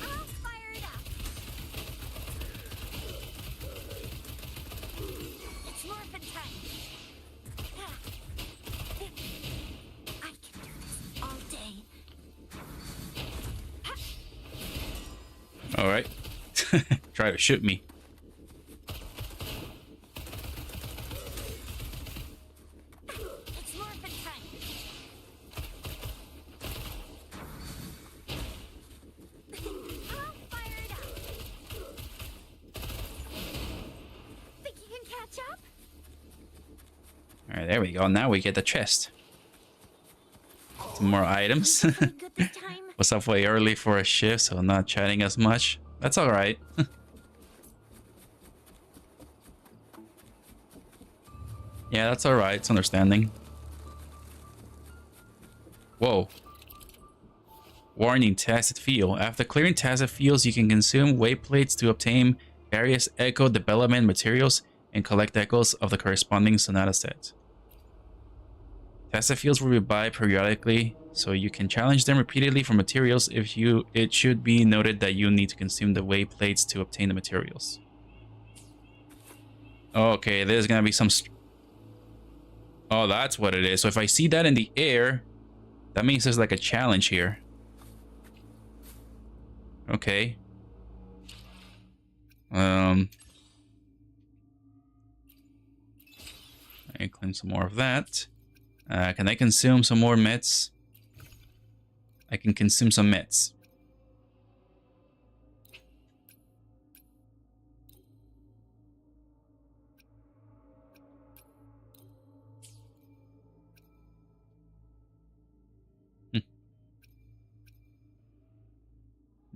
I'll fire it up. It's morphin' time. I can do this all day. Alright. Try to shoot me. It's morphin' time. I'll fire it up. Think you can catch up? Alright, there we go. Now we get the chest. Some more items. Something good this time. Was up way early for a shift, so not chatting as much. That's alright. Yeah, that's alright. It's understanding. Whoa. Warning, Tacit Field. After clearing Tacit Fields, you can consume weight plates to obtain various echo development materials and collect echoes of the corresponding Sonata set. Tacit Fields will revive periodically, so you can challenge them repeatedly for materials. It should be noted that you need to consume the weight plates to obtain the materials. Okay, there's gonna be some... Oh, that's what it is. So if I see that in the air, that means there's like a challenge here. Okay. I claim some more of that. Can I consume some more meds? I can consume some meds.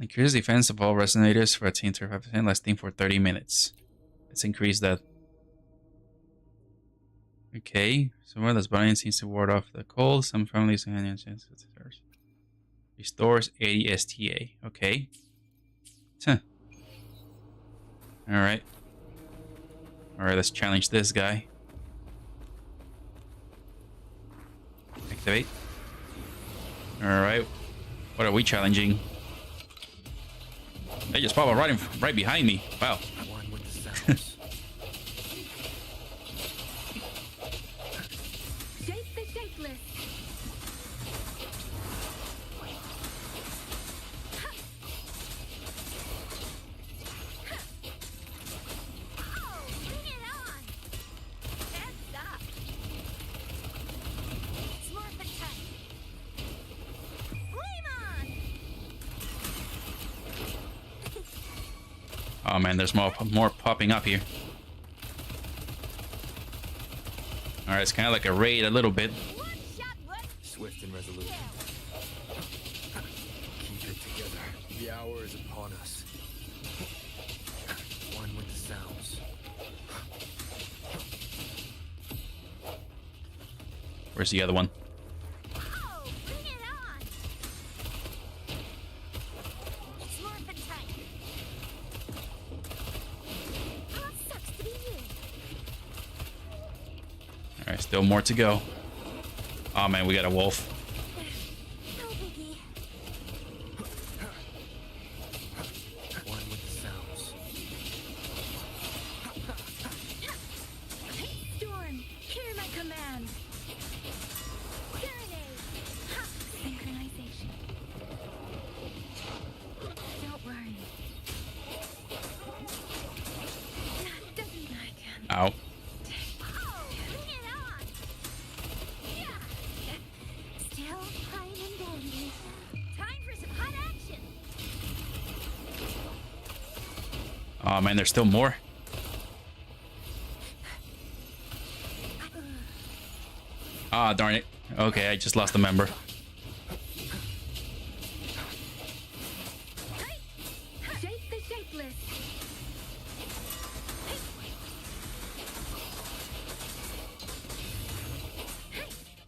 Increase defense of all resonators for 35%, lasting for 30 minutes. Let's increase that. Okay, somewhere this body seems to ward off the cold. Some families and restores 80 STA. Okay. Huh. Alright. Alright, let's challenge this guy. Activate. Alright. What are we challenging? They just pop up right behind me. Wow. One with the sounds. Shape the shapeless. Oh, bring it on! That's up. Smurfing time. Flame on! Oh man, there's more popping up here. Alright, it's kind of like a raid a little bit. One shot, what? Swift and resolute. Keep it together. The hour is upon us. One with the sounds. Where's the other one? Oh, bring it on! Smurfing time. Oh, it sucks to be you. Alright, still more to go. Oh man, we got a wolf. No biggie. One with the sounds. Storm, hear my command. Serenade. Ha! Synchronization. Don't worry. Doesn't I can. Ow. Oh, bring it on! Yeah. Still fine and dandy. Time for some hot action. Oh man, there's still more. Ah, darn it. Okay, I just lost a member. Shape the shapeless.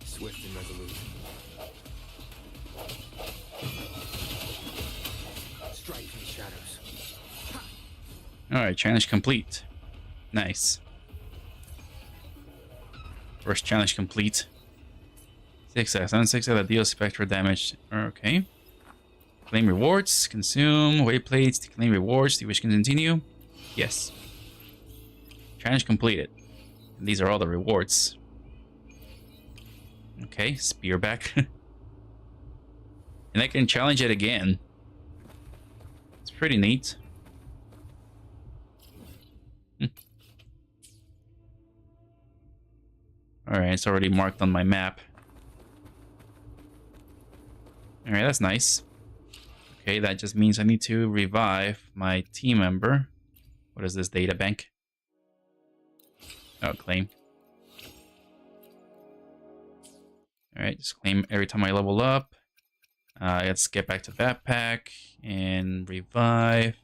Swift and resolute. Strike from the shadows. Alright, challenge complete. Nice. First challenge complete. 6x. 6 that deals spectral damage. Okay. Claim rewards. Consume weight plates to claim rewards. Do you wish to continue? Yes. Challenge completed. And these are all the rewards. Okay, spear back. And I can challenge it again. It's pretty neat. Alright, it's already marked on my map. Alright, that's nice. Okay, that just means I need to revive my team member. What is this data bank? Oh, claim. Alright, just claim every time I level up. Let's get back to backpack and revive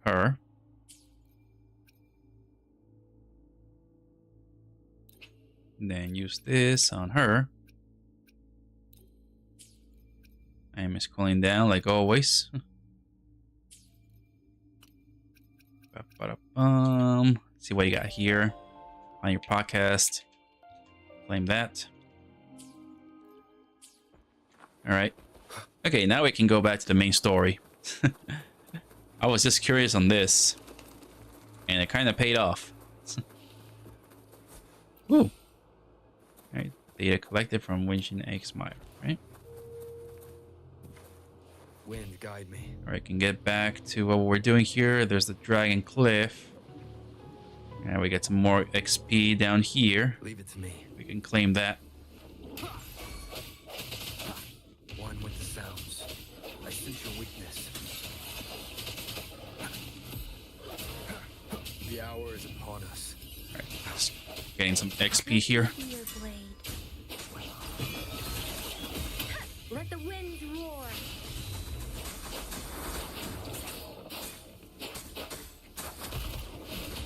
her. And then use this on her. Aim is cooling down like always. See what you got here on your podcast. Claim that. All right. Okay, now we can go back to the main story. I was just curious on this, and it kind of paid off. Woo. All right, data collected from Winshin X-Mire, right? Wind, guide me. All right, can get back to what we're doing here. There's the Dragon Cliff. And we get some more XP down here. Leave it to me. We can claim that. One with the sounds. I sense your weakness. The hour is upon us. All right, just getting some XP here. Your blade. Let the winds roar.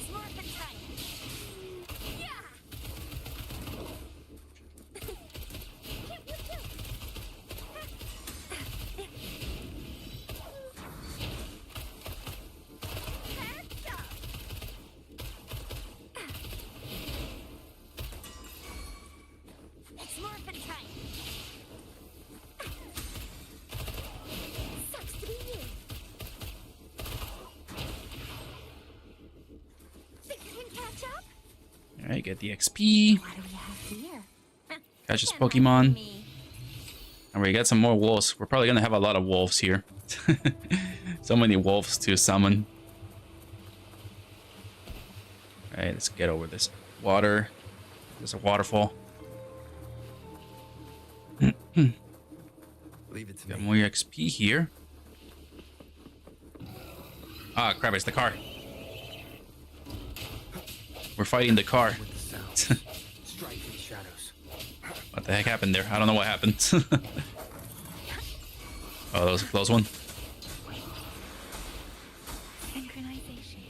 Smurf and tight. Yeah. Smurf and tight. Sucks to be you. Think you can catch up? All right, get the XP. What do we have here? Catch this Can't hide from Pokemon. me. And we got some more wolves. We're probably gonna have a lot of wolves here. So many wolves to summon. All right, let's get over this water. There's a waterfall. Leave it to Got me. more XP here. Ah, crap, it's the car. We're fighting the car. With the sounds. Strike in the shadows. What the heck happened there? I don't know what happened. Oh, that was a close one. Synchronization.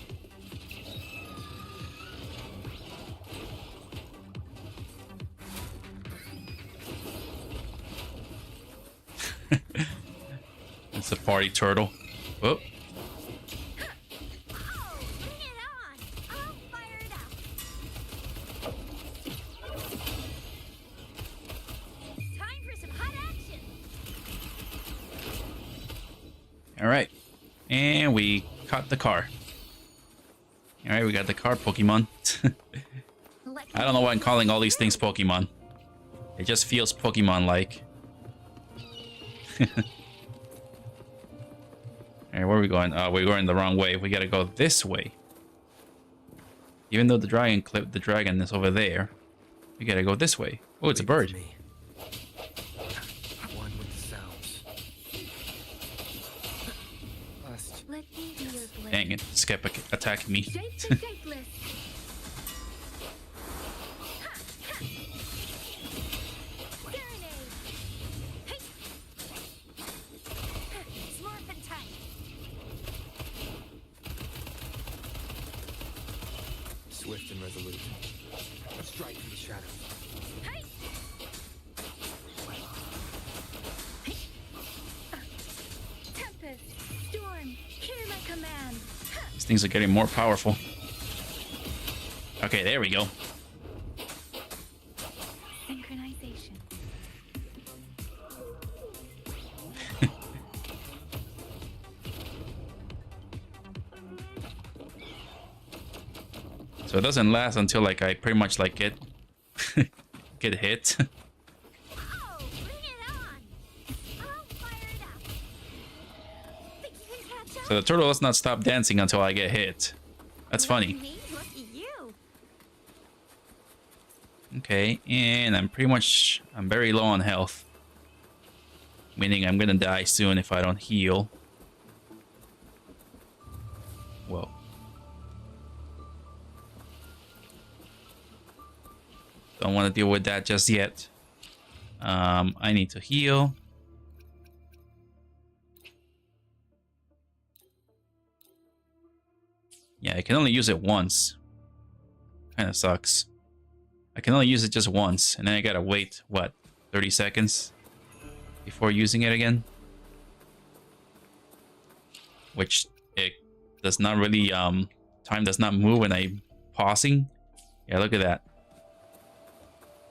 It's a party turtle. Oh, Oh, bring it on! I'll fire it up. Time for some hot action. all right. And we caught the car. All right, we got the car Pokemon. I don't know why I'm calling all these things Pokemon. It just feels Pokemon-like. Alright, where are we going? We're going the wrong way. We gotta go this way. Even though the dragon is over there, we gotta go this way. Oh, it's a Leave it bird. to me. One with the sounds. Last. Let me be your blade. Dang it, it's kept attacking me. Shape the shapeless. Serenade. Hey. Smurf and tight. Swift and resolute. Strike in the shadows. Hey. Tempest. Storm. Hear my command. These things are getting more powerful. Okay, there we go. Synchronization. So it doesn't last until like I pretty much like get get hit. Oh, bring it on! I'll fire it up. Think you can catch up? So the turtle does not stop dancing until I get hit. That's funny. Me? Lucky you. Okay, and I'm very low on health. Meaning I'm gonna die soon if I don't heal. Whoa. Don't want to deal with that just yet. I need to heal. Yeah, I can only use it once. Kind of sucks. I can only use it just once, and then I gotta wait, what, 30 seconds before using it again? Which it does not really, time does not move when I'm pausing. Yeah, look at that.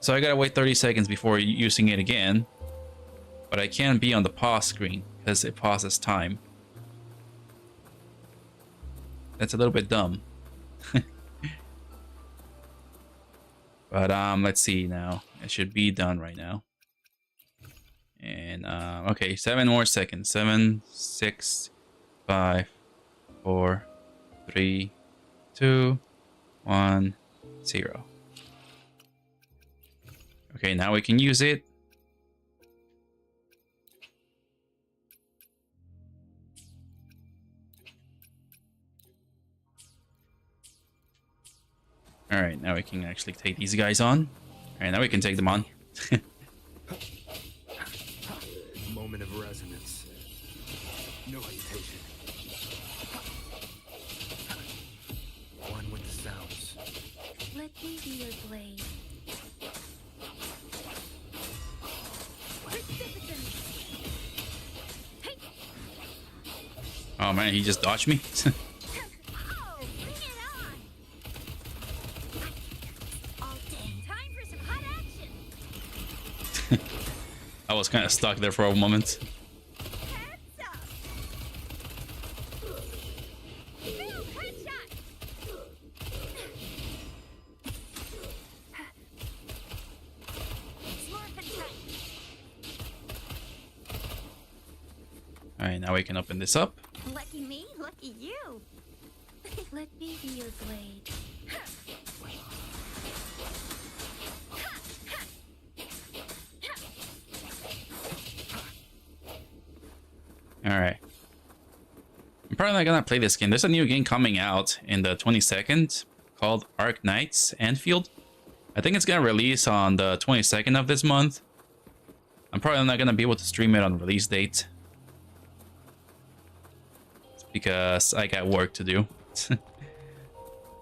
So I gotta wait 30 seconds before using it again. But I can't be on the pause screen because it pauses time. That's a little bit dumb. But let's see now. It should be done right now. And okay, 7 more seconds. 7, 6, 5, 4, 3, 2, 1, 0. Okay, now we can use it. Alright, now we can actually take these guys on. Alright, now we can take them on. Moment of resonance. No hesitation. One with the sounds. Let me be your blade. Oh man, he just dodged me. Oh, bring it on! All day. Time for some hot action. I was kind of stuck there for a moment. Heads up. Boom, headshot. Smorphin' time. Alright, now we can open this up. Lucky me, lucky you. Let me be your blade. Alright. I'm probably not gonna play this game. There's a new game coming out in the 22nd called Arc Knights Anfield. I think it's gonna release on the 22nd of this month. I'm probably not gonna be able to stream it on release date. Because I got work to do.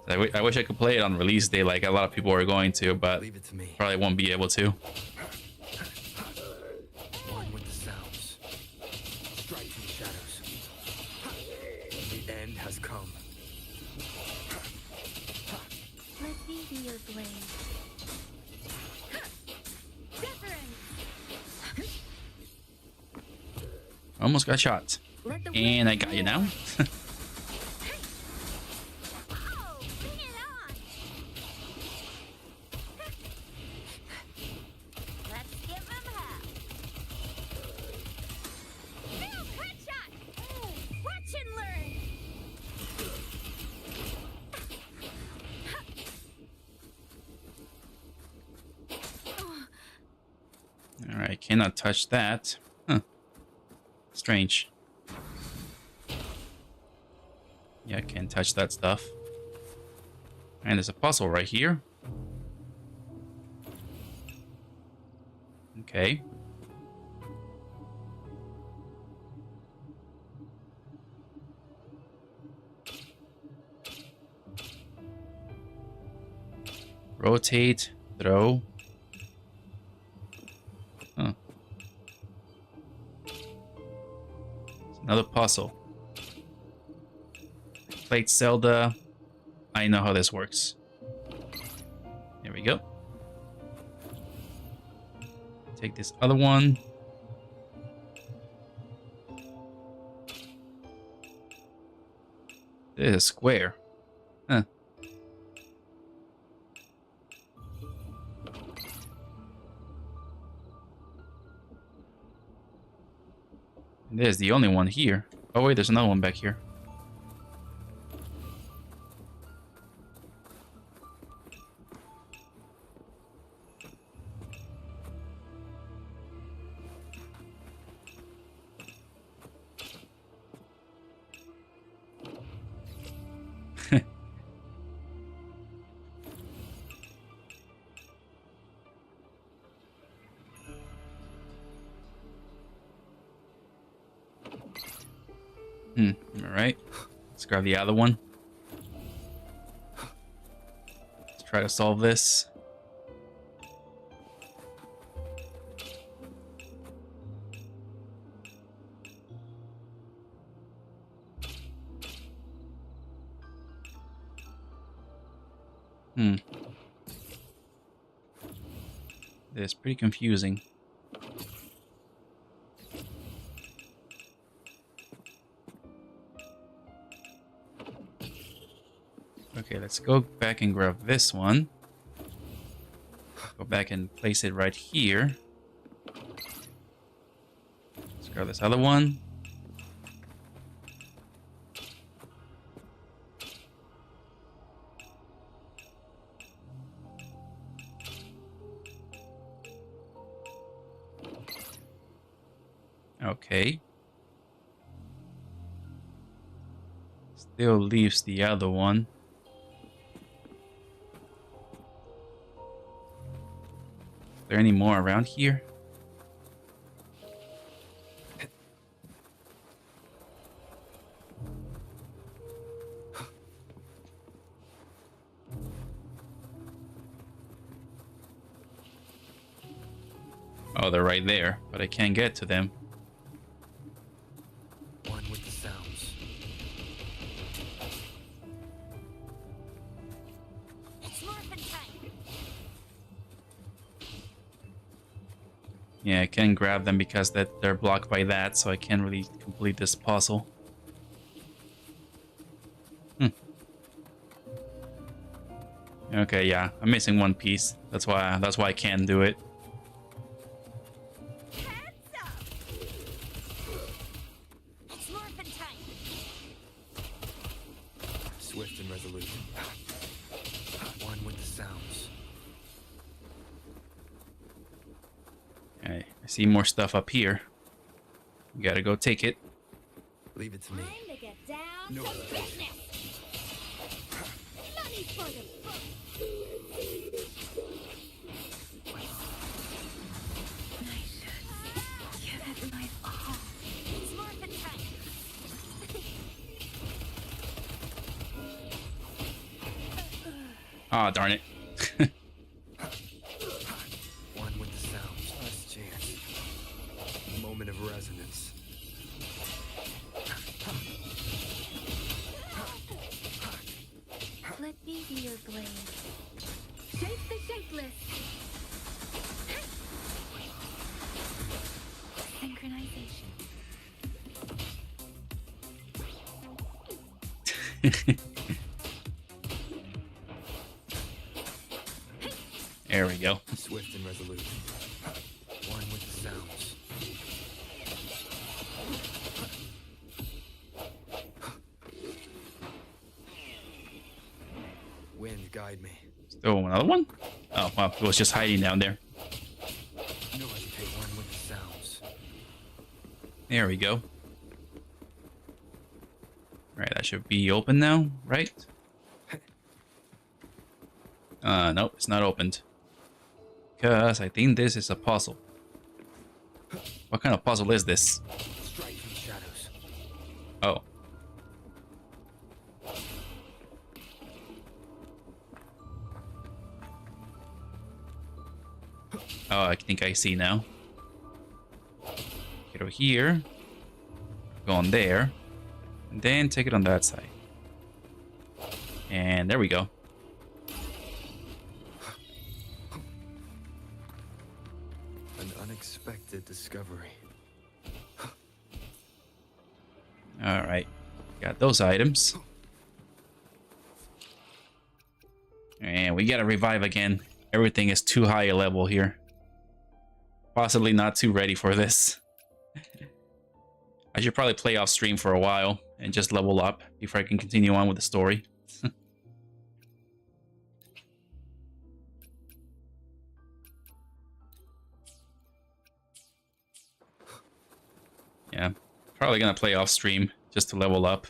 I wish I could play it on release day like a lot of people are going to, but Leave it to me. probably won't be able to. One with the sounds. Strike from the shadows. The end has come. Let me be your blade. Almost got shot. And I got you now. Oh, bring it on. Let's give him half. Boom, headshot. Watch and learn. Alright, cannot touch that. Huh. Strange. Yeah, I can't touch that stuff. And there's a puzzle right here. Okay. Rotate, throw. Huh. It's another puzzle. Played Zelda. I know how this works. There we go. Take this other one. This is a square. Huh. There's the only one here. Oh wait, there's another one back here. Alright. Let's grab the other one. try to solve this. It's pretty confusing. Okay, let's go back and grab this one. Go back and place it right here. Let's grab this other one. Okay. Still leaves the other one. Is there any more around here? Oh, they're right there, but I can't get to them. One with the sounds. It's morphin' time. Yeah, I can't grab them because they're blocked by that, so I can't really complete this puzzle. Okay, yeah, I'm missing one piece. That's why I can't do it. Heads up. It's morphin' time. Swift and resolute. One with the sounds. Alright, I see more stuff up here. We gotta go take it. Leave it to me. Time to get down No. to business. Money for the book. I should give it my all. It's morphin' time. Ah, darn it. One with the sounds. Last chance. Moment of resonance. Let me be your blade. Shake the shapeless. Synchronization. There we go. Swift and resolute. One with the sounds. Wind guide me. Still another one? Oh, well, it was just hiding down there. No hesitate. One with the sounds. There we go. Alright, that should be open now, right? Nope, it's not opened. Because I think this is a puzzle. What kind of puzzle is this? Strike from the shadows. Oh. Oh, I think I see now. Get over here. Go on there. And then take it on that side. And there we go. An unexpected discovery. Alright. Got those items. And we gotta revive again. Everything is too high a level here. Possibly not too ready for this. I should probably play off stream for a while and just level up before I can continue on with the story. Yeah, probably gonna play off stream just to level up.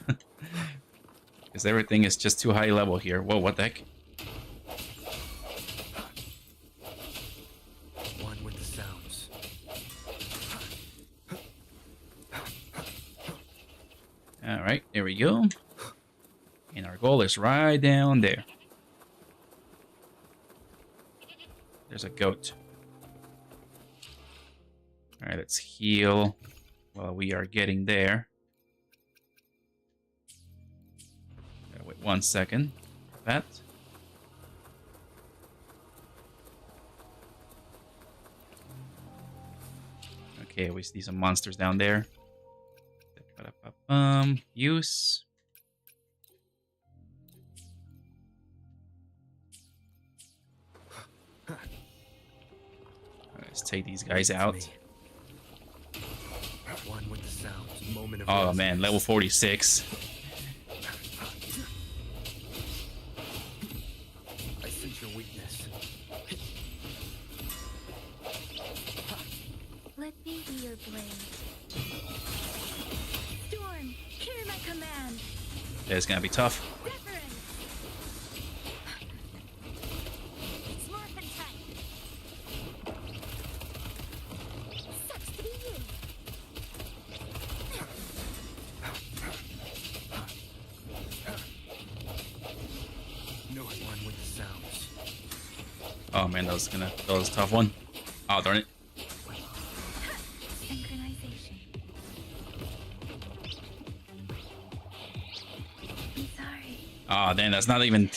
Because everything is just too high level here. Whoa, what the heck? One with the sounds. Alright, there we go. And our goal is right down there. There's a goat. Alright, let's heal while we are getting there. Wait 1 second. That. Okay, we see some monsters down there. Use. Let's take these guys out. One with the sounds, moment of Oh rest. man, level 46. I sense your weakness. Let me be your blade. Storm, hear my command. It's gonna be tough. Reverence. It's morphin' time. Sucks to be you. No one with the sounds. Oh man, that was a tough one. Oh darn it. Synchronization. I'm sorry. Oh damn, that's not even.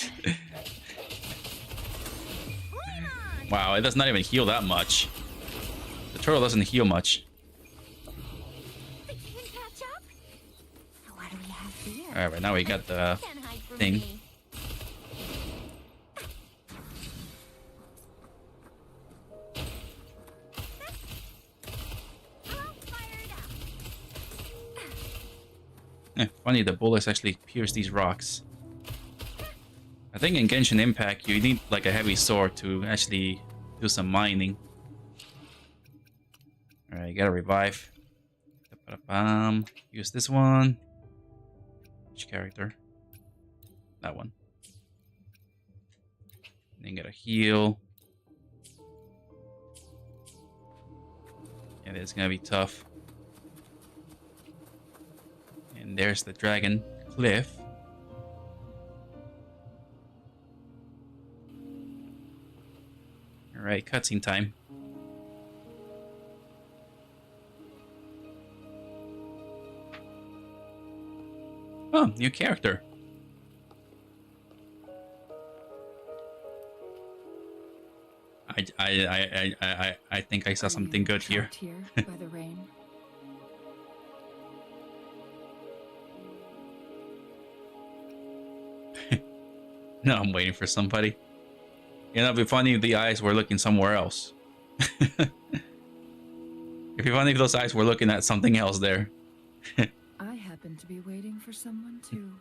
Wow, it does not even heal that much. The turtle doesn't heal much. Think you can catch up? What do we have here? Alright, now we got the Can't hide from thing. me. All fired up. Funny, the bullets actually pierce these rocks. I think in Genshin Impact you need like a heavy sword to actually do some mining. Alright, you gotta revive. Use this one. Which character? That one. Then gotta heal. And it's gonna be tough. And there's the dragon cliff. Alright, cutscene time. Oh, new character. I think I saw something good here. Trapped here by the rain. No, I'm waiting for somebody. You know, it'd be funny if the eyes were looking somewhere else. It'd be funny if those eyes were looking at something else there. I happen to be waiting for someone too.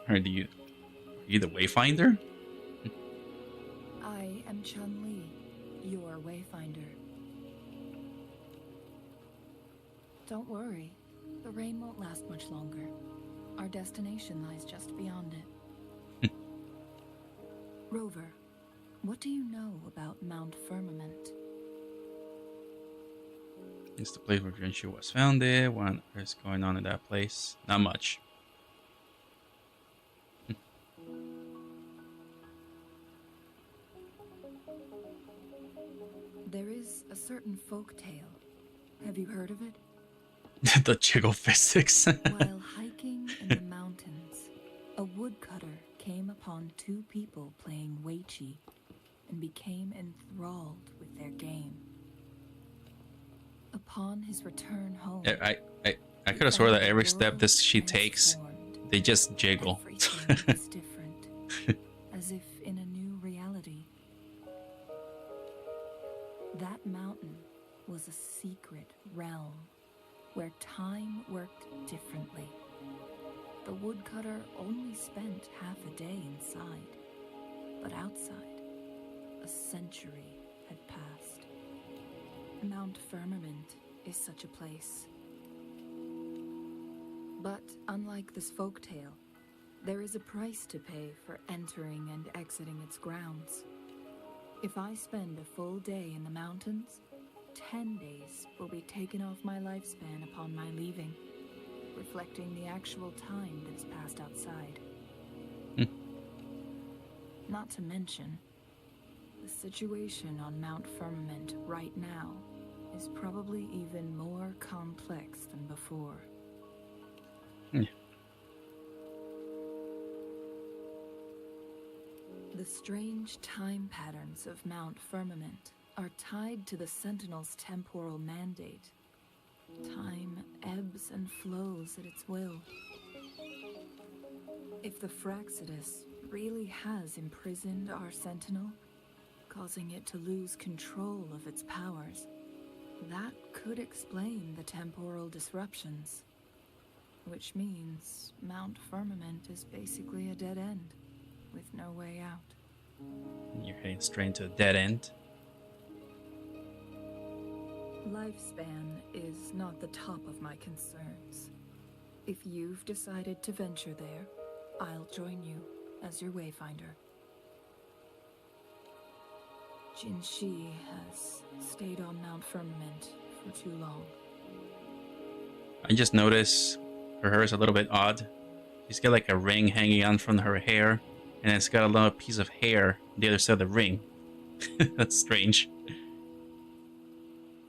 Or are you the Wayfinder? I am Chun-Li, your wayfinder. Don't worry, the rain won't last much longer. Our destination lies just beyond it. Rover, what do you know about Mount Firmament? It's the place where Genshin was founded. What is going on in that place? Not much. There is a certain folk tale. Have you heard of it? The jiggle physics. While hiking in the mountains, a woodcutter came upon two people playing Weiqi and became enthralled with their game. Upon his return home, I could have sworn that every step this she takes, they just jiggle. everything is different, as if in a new reality. That mountain was a secret realm where time worked differently. The woodcutter only spent half a day inside, but outside, a century had passed. Mount Firmament is such a place. But unlike this folktale, there is a price to pay for entering and exiting its grounds. If I spend a full day in the mountains, 10 days will be taken off my lifespan upon my leaving. reflecting the actual time that is passed outside. Not to mention, the situation on Mount Firmament right now is probably even more complex than before. The strange time patterns of Mount Firmament are tied to the Sentinel's temporal mandate. Time ebbs and flows at its will. If the Fraxidus really has imprisoned our Sentinel, causing it to lose control of its powers, that could explain the temporal disruptions. Which means Mount Firmament is basically a dead end, with no way out. You're heading straight into a dead end. Lifespan is not the top of my concerns. If you've decided to venture there, I'll join you as your wayfinder. Jinshi has stayed on Mount Firmament for too long. I just noticed her hair is a little bit odd. She's got like a ring hanging on from her hair, and it's got a little piece of hair on the other side of the ring. That's strange.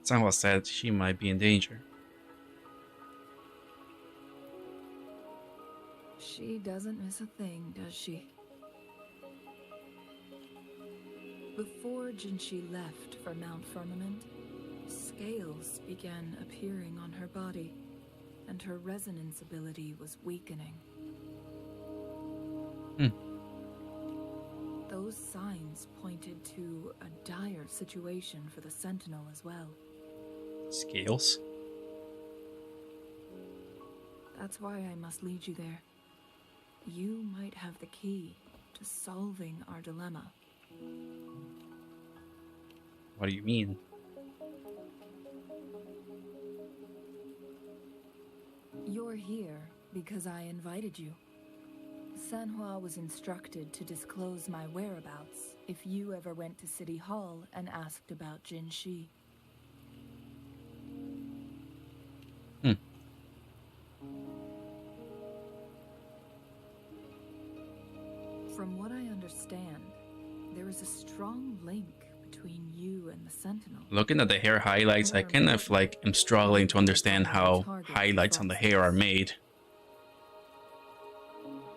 Someone said she might be in danger. She doesn't miss a thing, does she? Before Jinshi left for Mount Firmament, scales began appearing on her body, and her resonance ability was weakening. Those signs pointed to a dire situation for the Sentinel as well. Scales? That's why I must lead you there. You might have the key to solving our dilemma. What do you mean? You're here because I invited you. Sanhua was instructed to disclose my whereabouts if you ever went to City Hall and asked about Jinshi. From what I understand, there is a strong link between you and the Sentinel. Looking at the hair highlights, I kind of like am struggling to understand how highlights on the hair are made.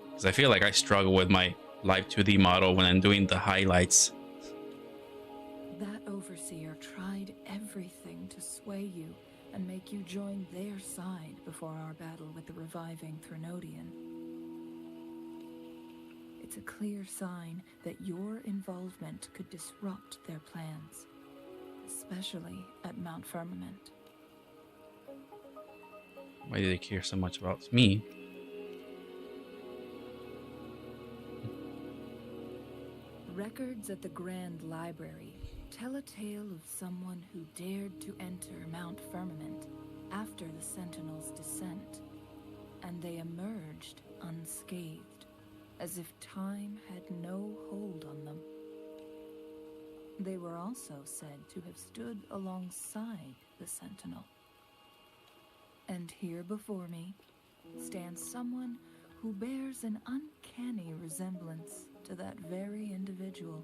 Because I feel like I struggle with my live 2D model when I'm doing the highlights. That overseer tried everything to sway you and make you join their side before our battle with the reviving Threnodian. It's a clear sign that your involvement could disrupt their plans, especially at Mount Firmament. Why do they care so much about me? Records at the Grand Library tell a tale of someone who dared to enter Mount Firmament after the Sentinel's descent, and they emerged unscathed, as if time had no hold on them. They were also said to have stood alongside the Sentinel. And here before me stands someone who bears an uncanny resemblance to that very individual.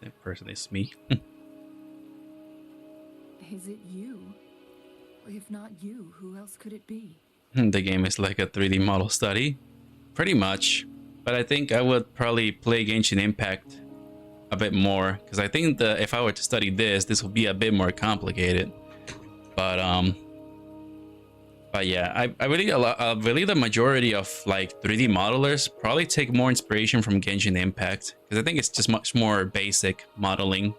That person is me. Is it you? If not you, who else could it be? The game is like a 3D model study. Pretty much. But I think I would probably play Genshin Impact a bit more. Because I think that if I were to study this would be a bit more complicated. But yeah, I believe the majority of like 3D modelers probably take more inspiration from Genshin Impact. Because I think it's just much more basic modeling.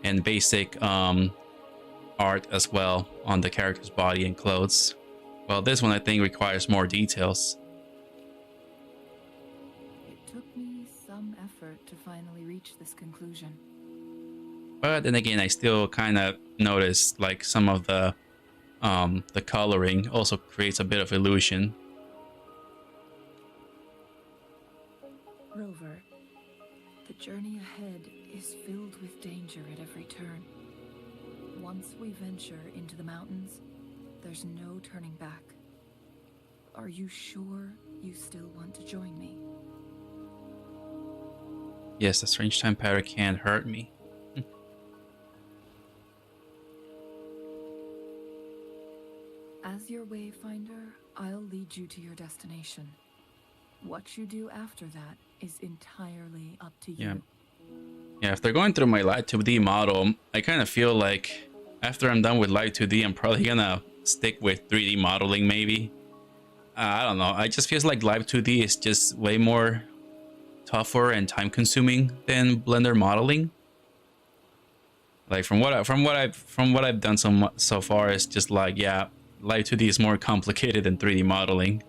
And basic art as well on the character's body and clothes. Well, this one I think requires more details. It took me some effort to finally reach this conclusion. But then again, I still kind of noticed like some of the coloring also creates a bit of illusion. Rover, the journey ahead is filled with danger at every turn. Once we venture into the mountains, there's no turning back. Are you sure you still want to join me? Yes, the strange time pattern can't hurt me. As your wayfinder, I'll lead you to your destination. What you do after that is entirely up to you. Yeah, if they're going through my Light 2D model, I kind of feel like after I'm done with Light 2D, I'm probably gonna stick with 3D modeling maybe. I don't know. I just feels like Live 2D is just way more tougher and time consuming than Blender modeling. Like from what I've done so far, it's just like, yeah, Live 2D is more complicated than 3D modeling.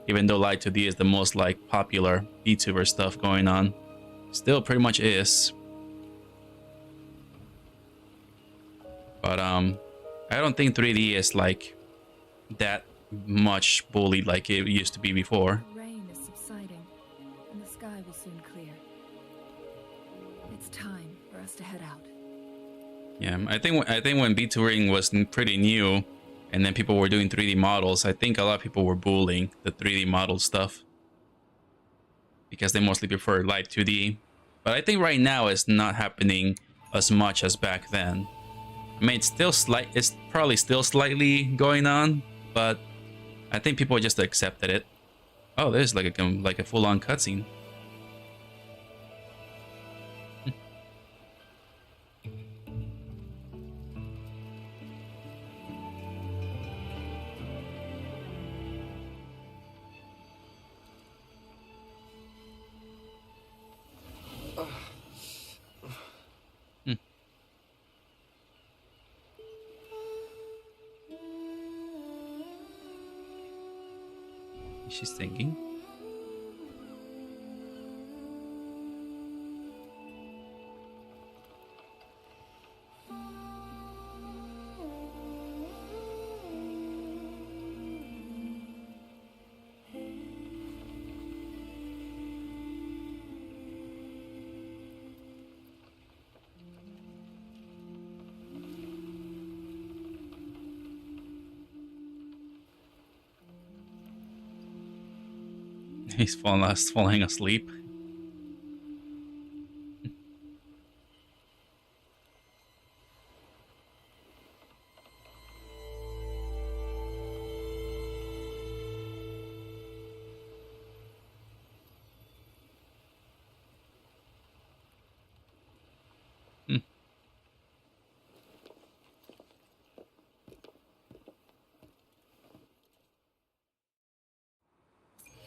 Even though Live 2D is the most like popular VTuber stuff going on, still pretty much is. But I don't think 3D is like that much bullied like it used to be before. The rain is subsiding, and the sky will soon clear. It's time for us to head out. Yeah, I think when VTubering was pretty new, and then people were doing 3D models, I think a lot of people were bullying the 3D model stuff because they mostly prefer Live 2D. But I think right now it's not happening as much as back then. I mean, it's probably still slightly going on, but I think people just accepted it. Oh, there's like a full-on cutscene. She's thinking. He's falling asleep.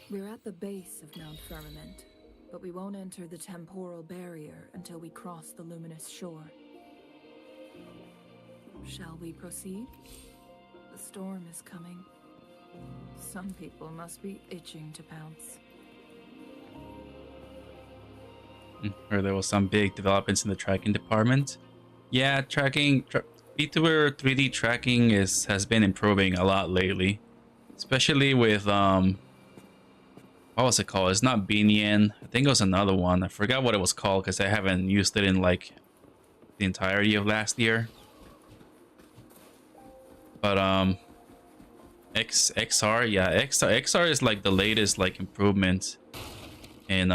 We're at the base of Mount Firmament, but we won't enter the temporal barrier until we cross the luminous shore. Shall we proceed? The storm is coming. Some people must be itching to pounce. Or there was some big developments in the tracking department. Yeah, VTuber 3D tracking has been improving a lot lately, especially with what was it called? It's not Binion. I think it was another one. I forgot what it was called because I haven't used it in like the entirety of last year. But XR, yeah, XR is like the latest like improvement in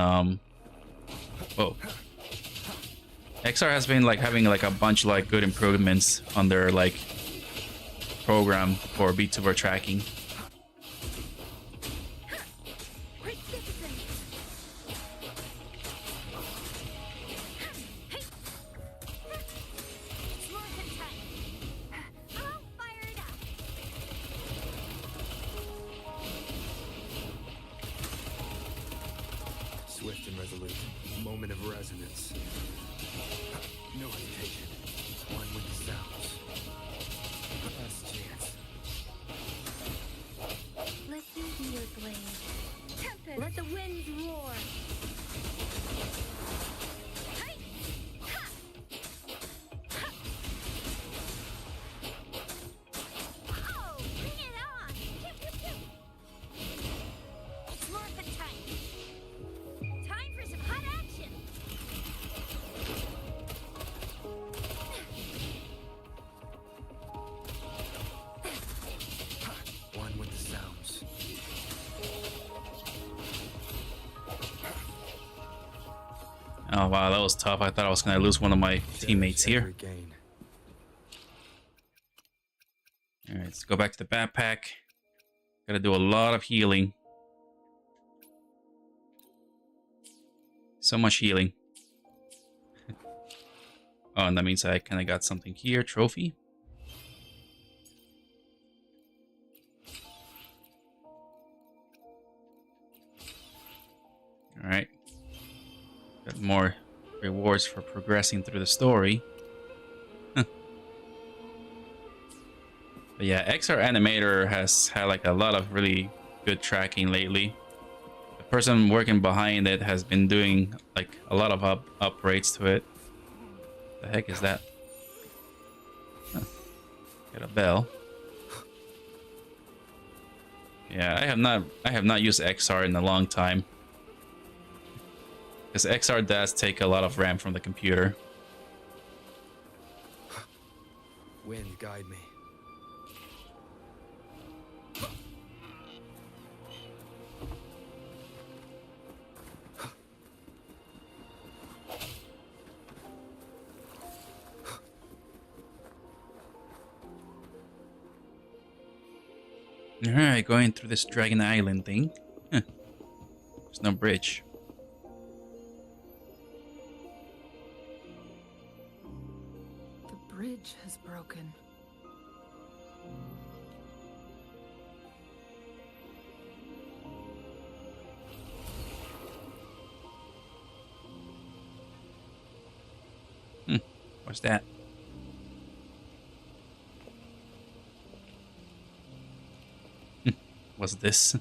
whoa. XR has been like having like a bunch of like good improvements on their like program for VTuber tracking. Swift and resolute. Moment of resonance. No hesitation. One with the sounds. Last chance. Let me be your blade. Tempest! Let the winds roar! Hey! Ha! Ha! Oh! Bring it on! Pew, pew, pew! It's morphin' time! Time for some hot action! Oh wow, that was tough. I thought I was gonna lose one of my teammates here. Every gain. Alright, let's go back to the backpack. Gotta do a lot of healing. So much healing. Oh, and that means I kinda got something here. Trophy. Alright. Got more rewards for progressing through the story. But yeah, XR Animator has had like a lot of really good tracking lately. The person working behind it has been doing like a lot of upgrades to it. The heck is that? Huh. Got a bell. Yeah, I have not used XR in a long time. Because XR does take a lot of RAM from the computer. Wind, guide me. Alright, going through this Dragon Island thing. Huh. There's no bridge. The bridge has broken. What's that? What's this?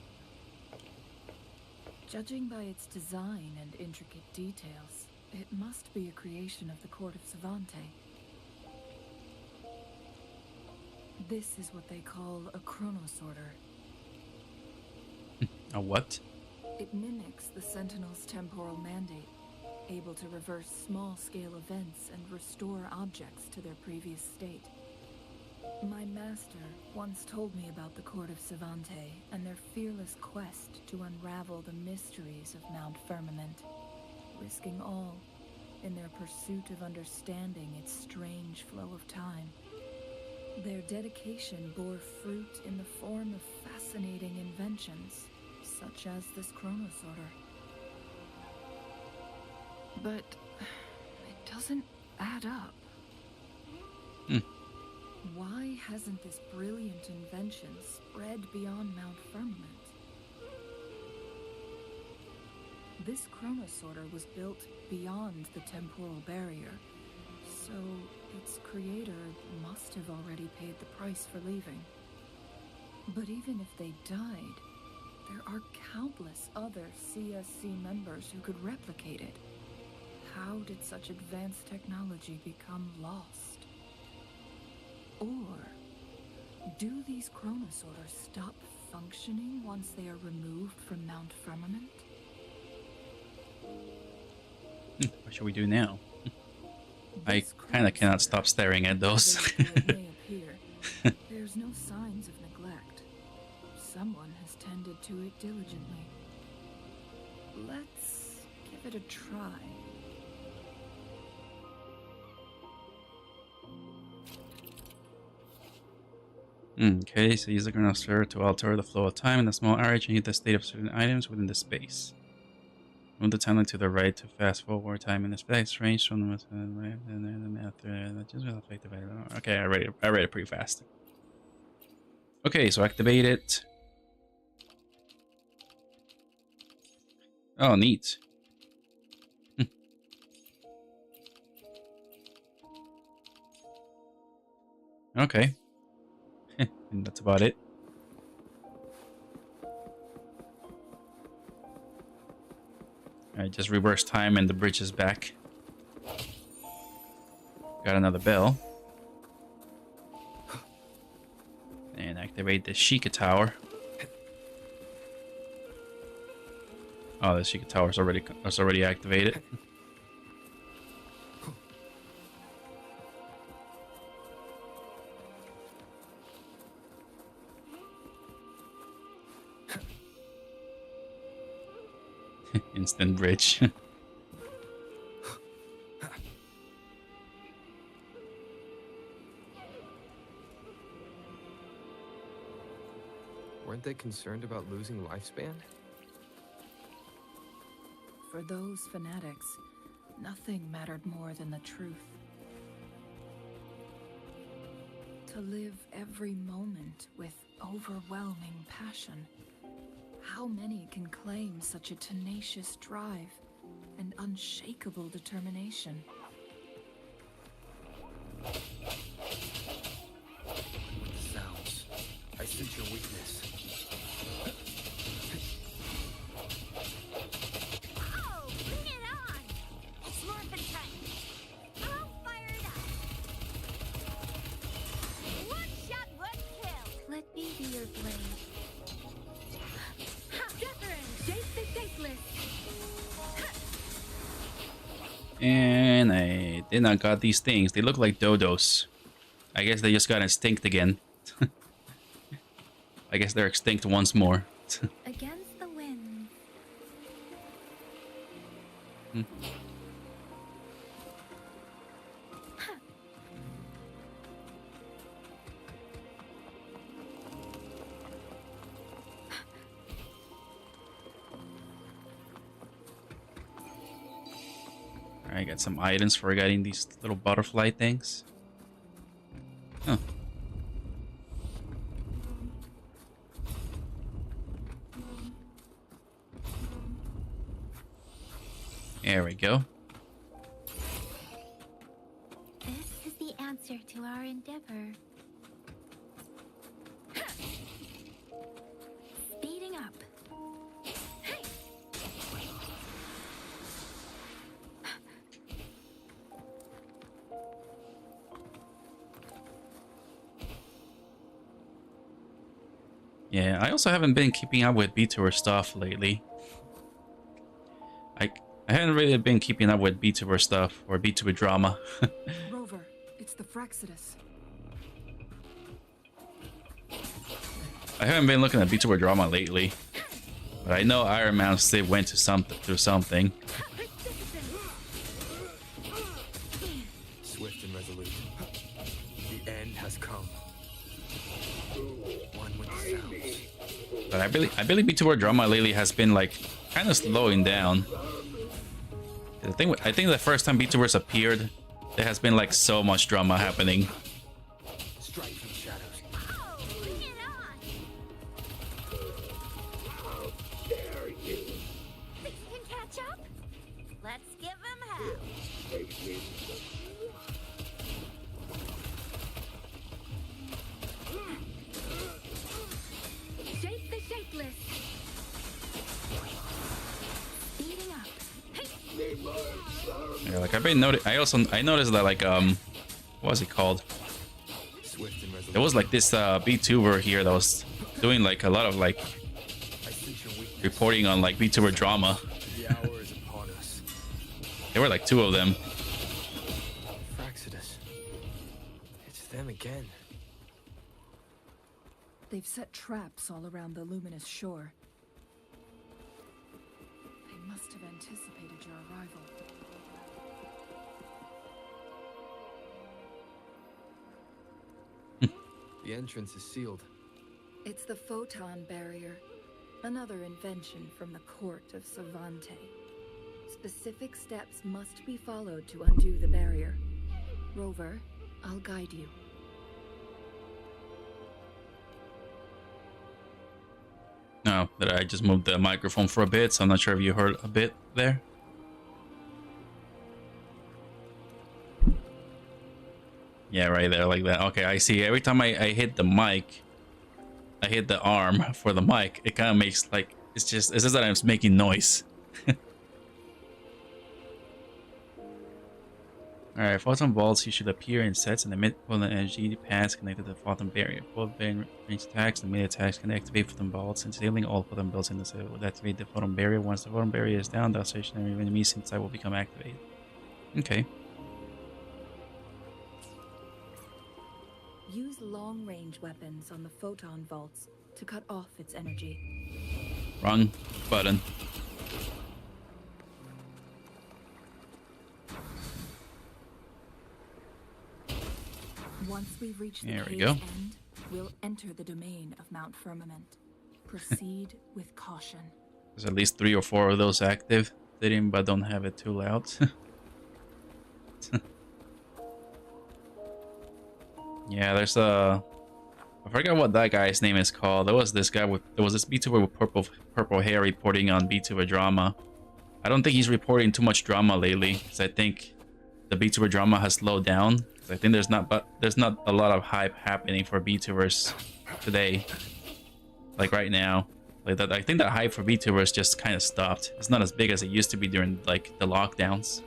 Judging by its design and intricate details, it must be a creation of the court of Savante. This is what they call a chronosorter. A what? It mimics the Sentinel's temporal mandate, able to reverse small-scale events and restore objects to their previous state. My master once told me about the court of Savante and their fearless quest to unravel the mysteries of Mount Firmament, risking all in their pursuit of understanding its strange flow of time. Their dedication bore fruit in the form of fascinating inventions, such as this chronosorter. But it doesn't add up. Why hasn't this brilliant invention spread beyond Mount Firmament? This chronosorter was built beyond the temporal barrier, so its creator must have already paid the price for leaving. But even if they died, there are countless other CSC members who could replicate it. How did such advanced technology become lost? Or do these chronosorters stop functioning once they are removed from Mount Firmament? What should we do now? I kind of cannot stop staring at those. There's no signs of neglect. Someone has tended to it diligently. Let's give it a try. Okay, so use the chronosphere to alter the flow of time in a small area, changing the state of certain items within the space. Move the timeline to the right to fast forward time in the space range from the right, and then after that just will affect the value. Okay, I read it pretty fast. Okay, so activate it. Oh, neat. Okay. And that's about it. Alright, just reverse time and the bridge is back. Got another bell. And activate the Sheikah Tower. Oh, the Sheikah Tower is already activated. Instant bridge. Weren't they concerned about losing lifespan? For those fanatics, nothing mattered more than the truth. To live every moment with overwhelming passion. How many can claim such a tenacious drive and unshakable determination? Sounds. I sense your weakness. Oh, bring it on! It's morphin' time. I'll fire it up. One shot, one kill. Let me be your blade. Deathering, Jace the Shapeless. And I did not got these things. They look like dodos. I guess they just got extinct again. I guess they're extinct once more. Against the wind. Alright, got some items for getting these little butterfly things. Huh. There we go. This is the answer to our endeavor. Speeding up. Yeah, I also haven't been keeping up with vtuber stuff lately. I haven't really been keeping up with vtuber stuff or vtuber drama. Rover, it's the Fraxidus. I haven't been looking at vtuber drama lately, but I know Iron Man still went to through something. Swift and resolute. The end has come. One with the sounds. But I believe vtuber drama lately has been like kind of slowing down. I think the first time VTubers appeared, there has been like so much drama happening. Strike from the shadows. Oh, bring it on! Think you can catch up? Let's give him hell. Shape the shapeless. Speeding up. Yeah, like I noticed that like what was it called? Swift and resolute. There was like this VTuber here that was doing like a lot of like I sense your weakness. reporting on like VTuber drama. The hour is upon us. There were like two of them. Fraxidus. It's them again. They've set traps all around the luminous shore. They must have anticipated your arrival. The entrance is sealed. It's the photon barrier, another invention from the court of Savante. Specific steps must be followed to undo the barrier. Rover, I'll guide you. No, that I just moved the microphone for a bit, so I'm not sure if you heard a bit there. Yeah, right there, like that. Okay, I see. Every time I hit the mic, I hit the arm for the mic, it kind of makes like, it's just that I'm making noise. Alright, photon bolts usually appear in sets and emit photon energy paths connected to the photon barrier. Both range attacks and melee attacks can activate photon bolts, and sealing all photon bolts in the set will activate the photon barrier. Once the photon barrier is down, the stationary enemies inside will become activated. Okay. Use long-range weapons on the photon vaults to cut off its energy. Wrong button. Once we reach the There we cave's go. end, we'll enter the domain of Mount Firmament. Proceed with caution. There's at least 3 or 4 of those active. Sitting, but don't have it too loud. Yeah, there's a... I forgot what that guy's name is called. There was this guy with... There was this VTuber with purple hair reporting on VTuber drama. I don't think he's reporting too much drama lately, because I think the VTuber drama has slowed down. I think there's not a lot of hype happening for VTubers today. Like right now. Like that, I think that hype for VTubers just kind of stopped. It's not as big as it used to be during like the lockdowns.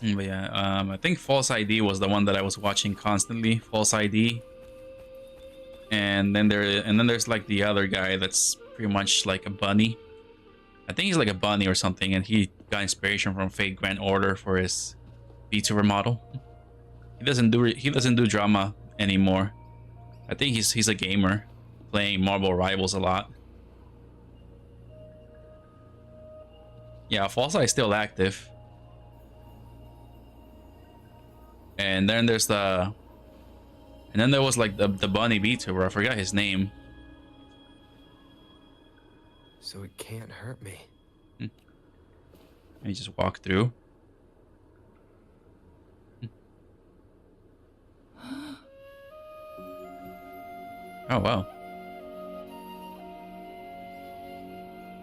But yeah, I think False ID was the one that I was watching constantly. False ID, and then there's like the other guy that's pretty much like a bunny. I think he's like a bunny or something, and he got inspiration from Fate Grand Order for his VTuber model. He doesn't do drama anymore. I think he's a gamer, playing Marvel Rivals a lot. Yeah, False ID is still active. And then there was like the bunny VTuber. I forgot his name. So it can't hurt me. Let me just walk through. Oh wow.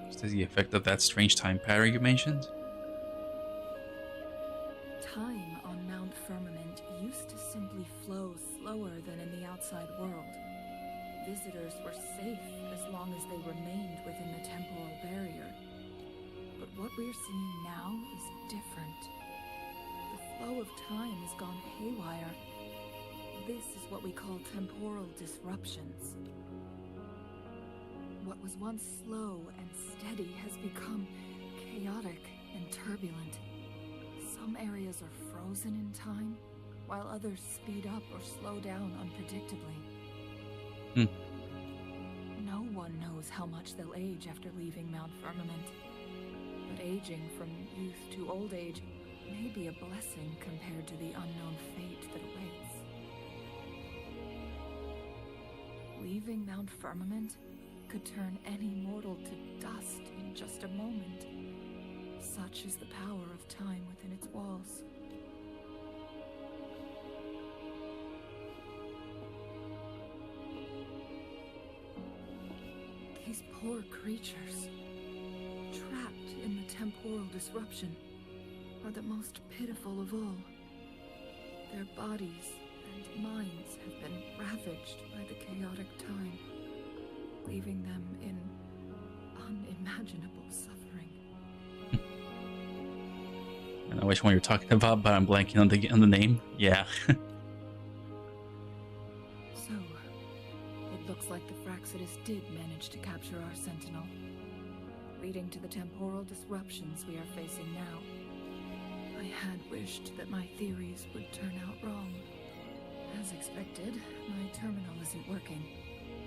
Is this the effect of that strange time pattern you mentioned? Time on Mount Firmament used to simply flow slower than in the outside world. Visitors were safe as long as they remained within the temporal barrier. But what we're seeing now is different. The flow of time has gone haywire. This is what we call temporal disruptions. What was once slow and steady has become chaotic and turbulent. Some areas are frozen in time, while others speed up or slow down unpredictably. No one knows how much they'll age after leaving Mount Firmament. But aging from youth to old age may be a blessing compared to the unknown fate that awaits. Leaving Mount Firmament could turn any mortal to dust in just a moment. Such is the power of time within its walls. These poor creatures, trapped in the temporal disruption, are the most pitiful of all. Their bodies and minds have been ravaged by the chaotic time, leaving them in unimaginable suffering. I know which one you're talking about, but I'm blanking on the name. Yeah. So, it looks like the Fraxidus did manage to capture our Sentinel, leading to the temporal disruptions we are facing now. I had wished that my theories would turn out wrong. As expected, my terminal isn't working.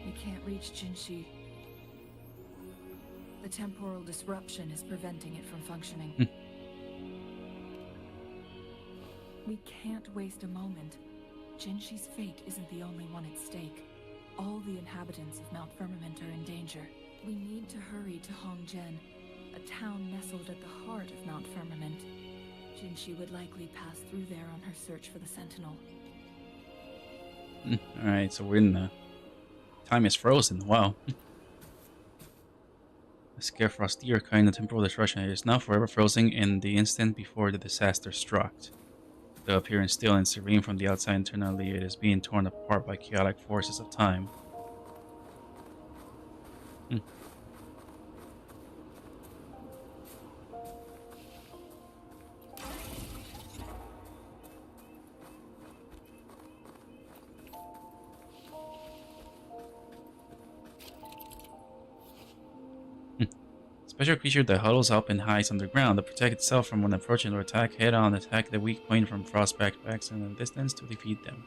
We can't reach Jinshi. The temporal disruption is preventing it from functioning. We can't waste a moment. Jinshi's fate isn't the only one at stake. All the inhabitants of Mount Firmament are in danger. We need to hurry to Hongjian, a town nestled at the heart of Mount Firmament. Jinshi would likely pass through there on her search for the Sentinel. Alright, so we're in the... Time is frozen. Wow. The scare frostier kind of temporal disruption is now forever frozen in the instant before the disaster struck. Though appearing still and serene from the outside, internally it is being torn apart by chaotic forces of time. Special creature that huddles up and hides underground to protect itself from an approaching or attack. Head on, attack the weak point from frost backpacks in the distance to defeat them.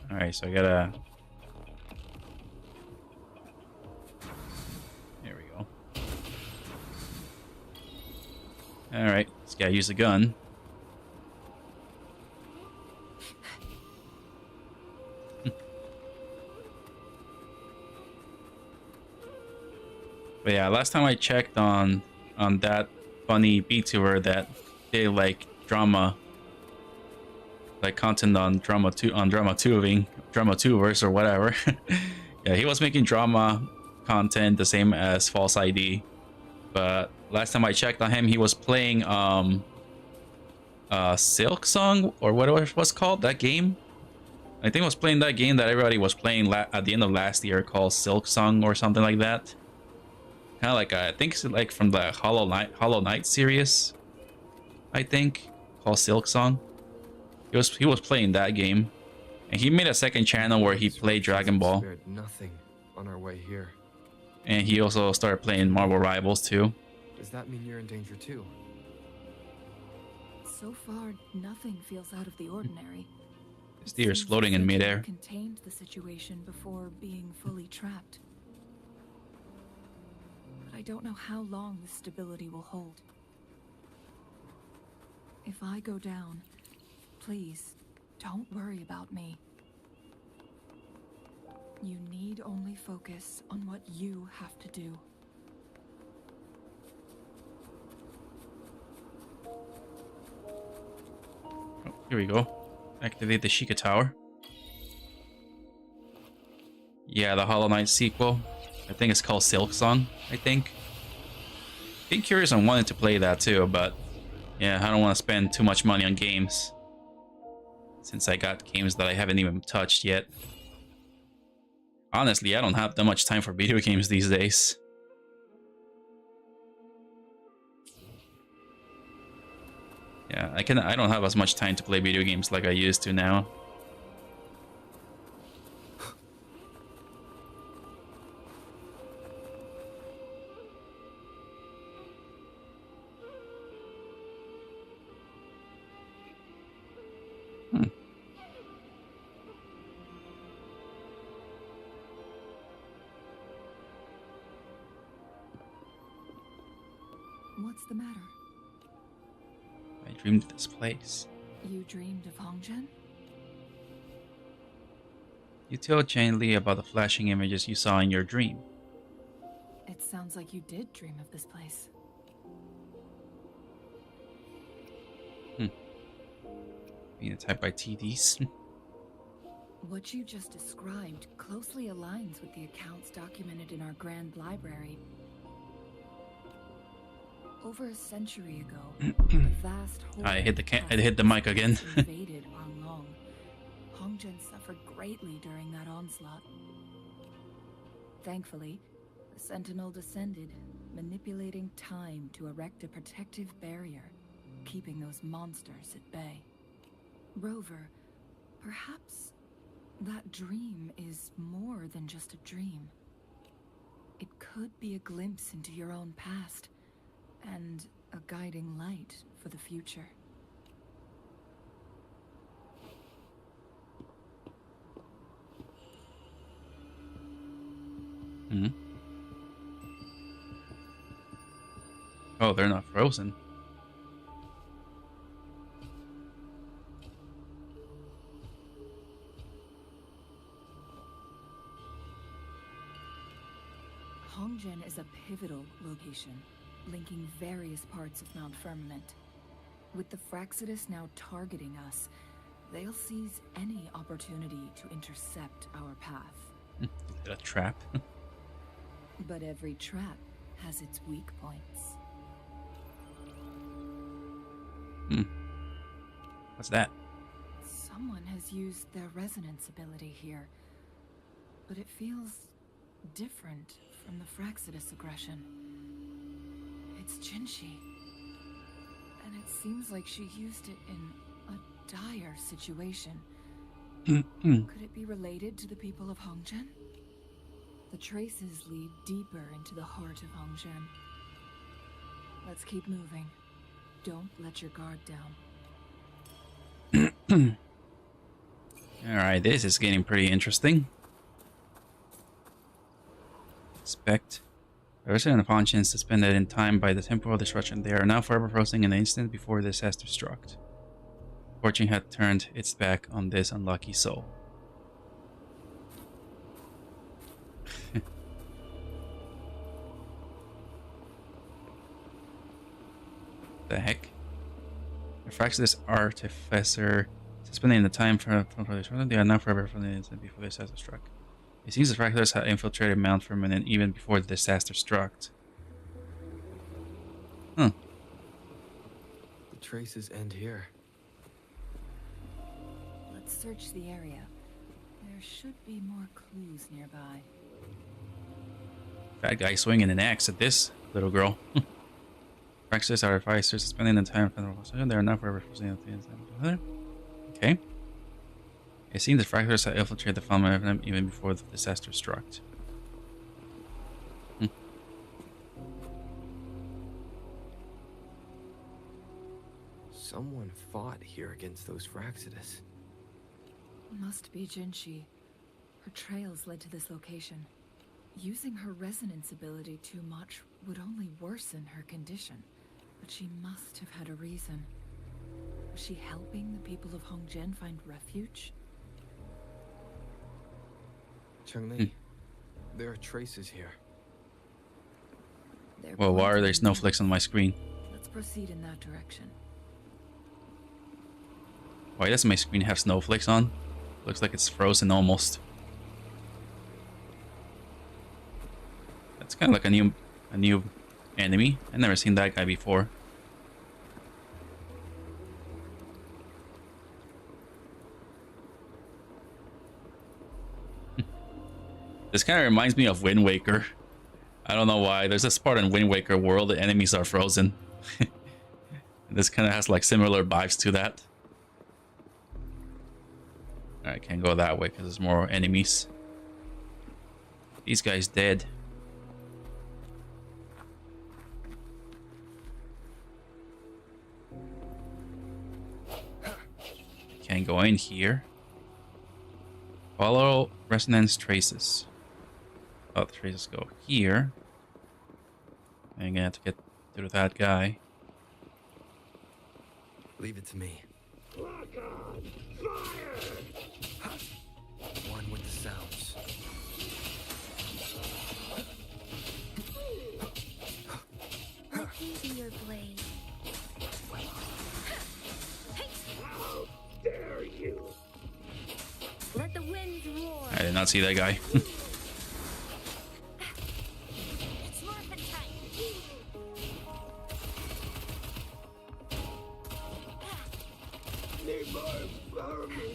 Alright, so I gotta... There we go. Alright, this guy used a gun. But yeah, last time I checked on that funny VTuber that did like drama, like content on dramatubers or whatever. Yeah, he was making drama content the same as False ID. But last time I checked on him, he was playing Silk Song or whatever it was called, that game. I think I was playing that game that everybody was playing at the end of last year called Silk Song or something like that. Kind of like I think it's like from the Hollow Knight series, I think, called Silk Song. He was playing that game, and he made a second channel where he played Dragon Ball. Spared nothing on our way here. And he also started playing Marvel Rivals too. Does that mean you're in danger too? So far, nothing feels out of the ordinary. His deer is floating in midair. Contained the situation before being fully trapped. But I don't know how long this stability will hold. If I go down, please, don't worry about me. You need only focus on what you have to do. Oh, here we go. Activate the Sheikah Tower. Yeah, the Hollow Knight sequel. I think it's called Silk Song, I think. Being curious on wanting to play that too, but yeah, I don't want to spend too much money on games, since I got games that I haven't even touched yet. Honestly, I don't have that much time for video games these days. Yeah, I don't have as much time to play video games like I used to now. What's the matter? I dreamed of this place. You dreamed of Hongzhen? You told Jane Lee about the flashing images you saw in your dream. It sounds like you did dream of this place. Being attacked by TDs. What you just described closely aligns with the accounts documented in our Grand Library. Over a century ago, a vast I hit the mic again. invaded Huanglong. Hongzhen suffered greatly during that onslaught. Thankfully, the Sentinel descended, manipulating time to erect a protective barrier, keeping those monsters at bay. Rover, perhaps that dream is more than just a dream. It could be a glimpse into your own past, and a guiding light for the future. Hmm. Oh, they're not frozen. Hongzhen is a pivotal location, linking various parts of Mount Firmament. With the Fraxidus now targeting us, they'll seize any opportunity to intercept our path. A trap. But every trap has its weak points. What's that? Someone has used their resonance ability here, but it feels different from the Fraxidus aggression. It's Jinshi, and it seems like she used it in a dire situation. Could it be related to the people of Hongzhen? The traces lead deeper into the heart of Hongzhen. Let's keep moving. Don't let your guard down. Alright, this is getting pretty interesting. Inspect. The resident functions suspended in time by the temporal destruction. They are now forever frozen in an instant before the disaster struck. Fortune had turned its back on this unlucky soul. The heck? The Fraxis Artificer suspended in the time for they are now forever from the instant before the disaster struck. It seems the Fractors had infiltrated Mount Firmament even before the disaster struck. Huh. The traces end here. Let's search the area. There should be more clues nearby. Fat guy swinging an axe at this little girl. Fraxis Artificer suspending the time for the they are now forever from the instant. Okay. It seems the Fractors had infiltrated the Firmament even before the disaster struck. Someone fought here against those Fraxidus. Must be Jinshi. Her trails led to this location. Using her resonance ability too much would only worsen her condition. But she must have had a reason. Was she helping the people of Hongjian find refuge? Cheng-Li, there are traces here. Well, why are there snowflakes on my screen? Let's proceed in that direction. Why does my screen have snowflakes on? Looks like it's frozen almost. That's kind of like a new enemy. I've never seen that guy before. This kind of reminds me of Wind Waker. I don't know why. There's this part in Wind Waker world the enemies are frozen. This kind of has like similar vibes to that. I can't go that way because there's more enemies. These guys dead. Can't go in here. Follow resonance traces. Oh, the traces go here. I'm gonna have to get through that guy. Leave it to me. One with the sounds. Let me be your blade. Dare you? Let the winds roar. I did not see that guy. It's morphin' time. Need more army.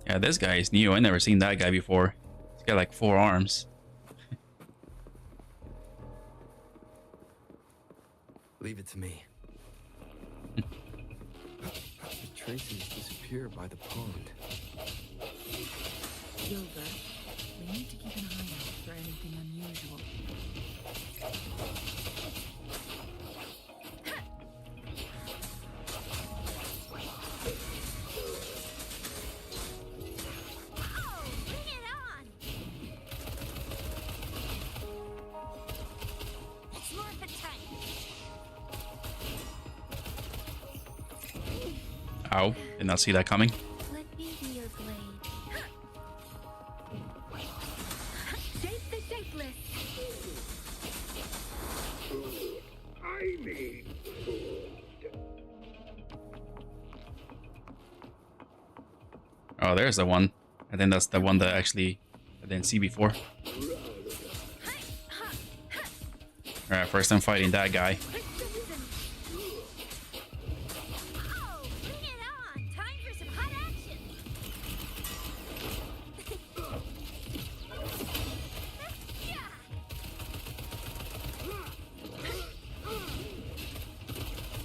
Yeah, this guy is new. I never seen that guy before. He's got like 4 arms. Leave it to me. The traces disappear by the pond. Silver, we need to keep an eye out for anything unusual. Oh, bring it on. It's morphin' time. Ow, did not see that coming. Let me be your blade. Shape the shapeless. I mean, Oh, there's the one. I think that's the one that actually I didn't see before. Alright, first I'm fighting that guy. Oh, bring it on. Time for some hot action.